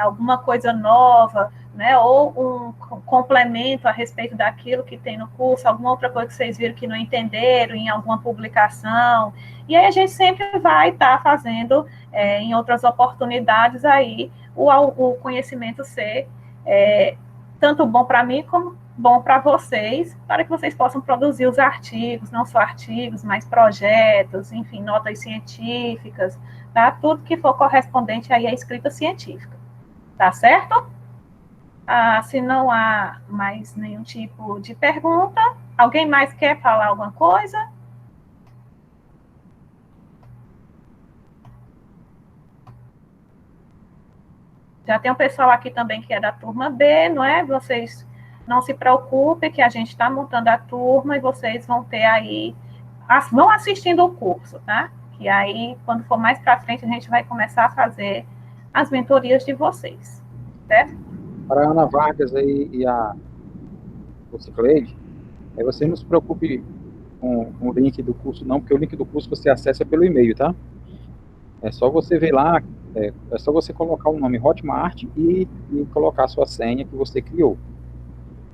alguma coisa nova, né? Ou um complemento a respeito daquilo que tem no curso, alguma outra coisa que vocês viram que não entenderam em alguma publicação. E aí a gente sempre vai estar fazendo, em outras oportunidades aí, o conhecimento ser tanto bom para mim como bom para vocês, para que vocês possam produzir os artigos, não só artigos, mas projetos, enfim, notas científicas, tá? Tudo que for correspondente aí à escrita científica, tá certo? Se não há mais nenhum tipo de pergunta, alguém mais quer falar alguma coisa? Já tem um pessoal aqui também que é da turma B, não é? Vocês não se preocupem que a gente está montando a turma e vocês vão ter aí, vão assistindo o curso, tá? E aí, quando for mais para frente, a gente vai começar a fazer as mentorias de vocês, certo? Para a Ana Vargas aí e a Cicleide, você não se preocupe com o link do curso não, porque o link do curso você acessa pelo e-mail, tá? É só você ver lá, é só você colocar o nome Hotmart e colocar a sua senha que você criou.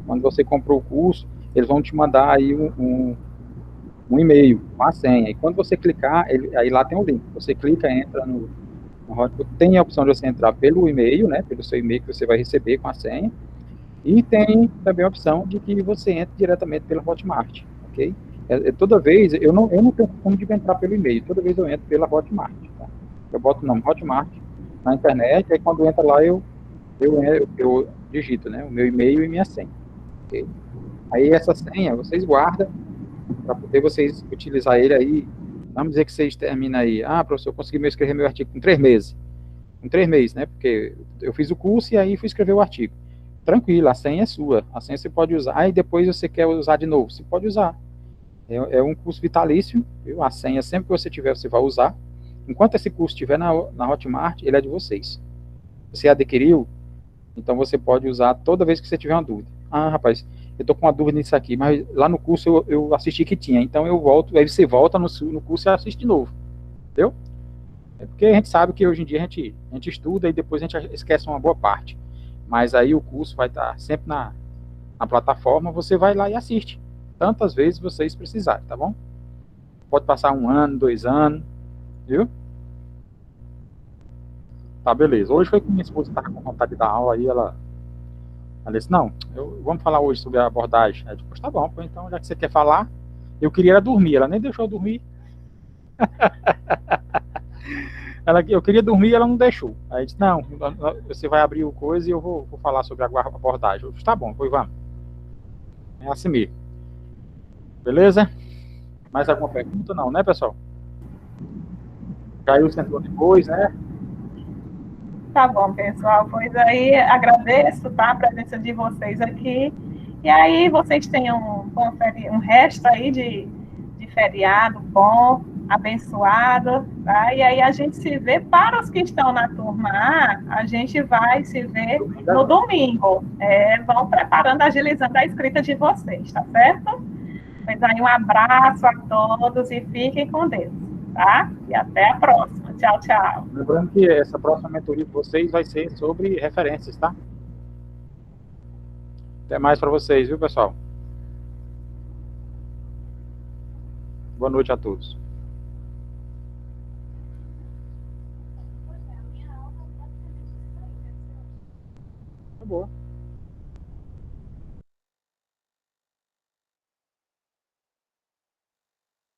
Quando você comprou o curso, eles vão te mandar aí um e-mail com a senha. E quando você clicar, aí lá tem um link. Você clica, entra no Hotmart. Tem a opção de você entrar pelo e-mail, né? Pelo seu e-mail que você vai receber com a senha. E tem também a opção de que você entre diretamente pela Hotmart, ok? Toda vez, eu não tenho como de entrar pelo e-mail. Toda vez eu entro pela Hotmart, tá? Eu boto o nome Hotmart na internet, aí quando entra lá, eu digito, né? O meu e-mail e minha senha. Okay? Aí essa senha vocês guardam para poder vocês utilizar ele aí. Vamos dizer que vocês terminam aí. Professor, eu consegui escrever meu artigo com 3 meses. Com 3 meses, né? Porque eu fiz o curso e aí fui escrever o artigo. Tranquilo, a senha é sua. A senha você pode usar e depois você quer usar de novo. Você pode usar. É um curso vitalício, viu? A senha, sempre que você tiver, você vai usar. Enquanto esse curso estiver na Hotmart, ele é de vocês. Você adquiriu, então você pode usar toda vez que você tiver uma dúvida. Rapaz, eu tô com uma dúvida nisso aqui, mas lá no curso eu assisti que tinha, então eu volto, aí você volta no curso e assiste de novo. Entendeu? É porque a gente sabe que hoje em dia a gente estuda e depois a gente esquece uma boa parte. Mas aí o curso vai estar sempre na plataforma, você vai lá e assiste. Tantas vezes vocês precisarem, tá bom? Pode passar 1 ano, 2 anos, viu? Tá, beleza. Hoje foi que minha esposa estava com vontade de dar aula, aí ela disse, não, vamos falar hoje sobre a abordagem. Aí depois, tá bom, então já que você quer falar, eu queria era dormir, ela nem deixou eu dormir. Eu queria dormir, ela não deixou. Aí disse, não, você vai abrir o coisa e eu vou falar sobre a abordagem. Eu disse, tá bom, pois vamos. É assim mesmo. Beleza? Mais alguma pergunta? Não, né, pessoal? Caiu, sentou depois, né? Tá bom, pessoal. Pois aí agradeço, tá, a presença de vocês aqui. E aí vocês tenham um resto aí de feriado bom, abençoado, tá? E aí a gente se vê para os que estão na turma A gente vai se ver no domingo. Vão preparando, agilizando a escrita de vocês, tá certo? Pois aí um abraço a todos e fiquem com Deus, tá? E até a próxima. Tchau, tchau. Lembrando que essa próxima mentoria de vocês vai ser sobre referências, tá? Até mais para vocês, viu, pessoal? Boa noite a todos. Tá bom.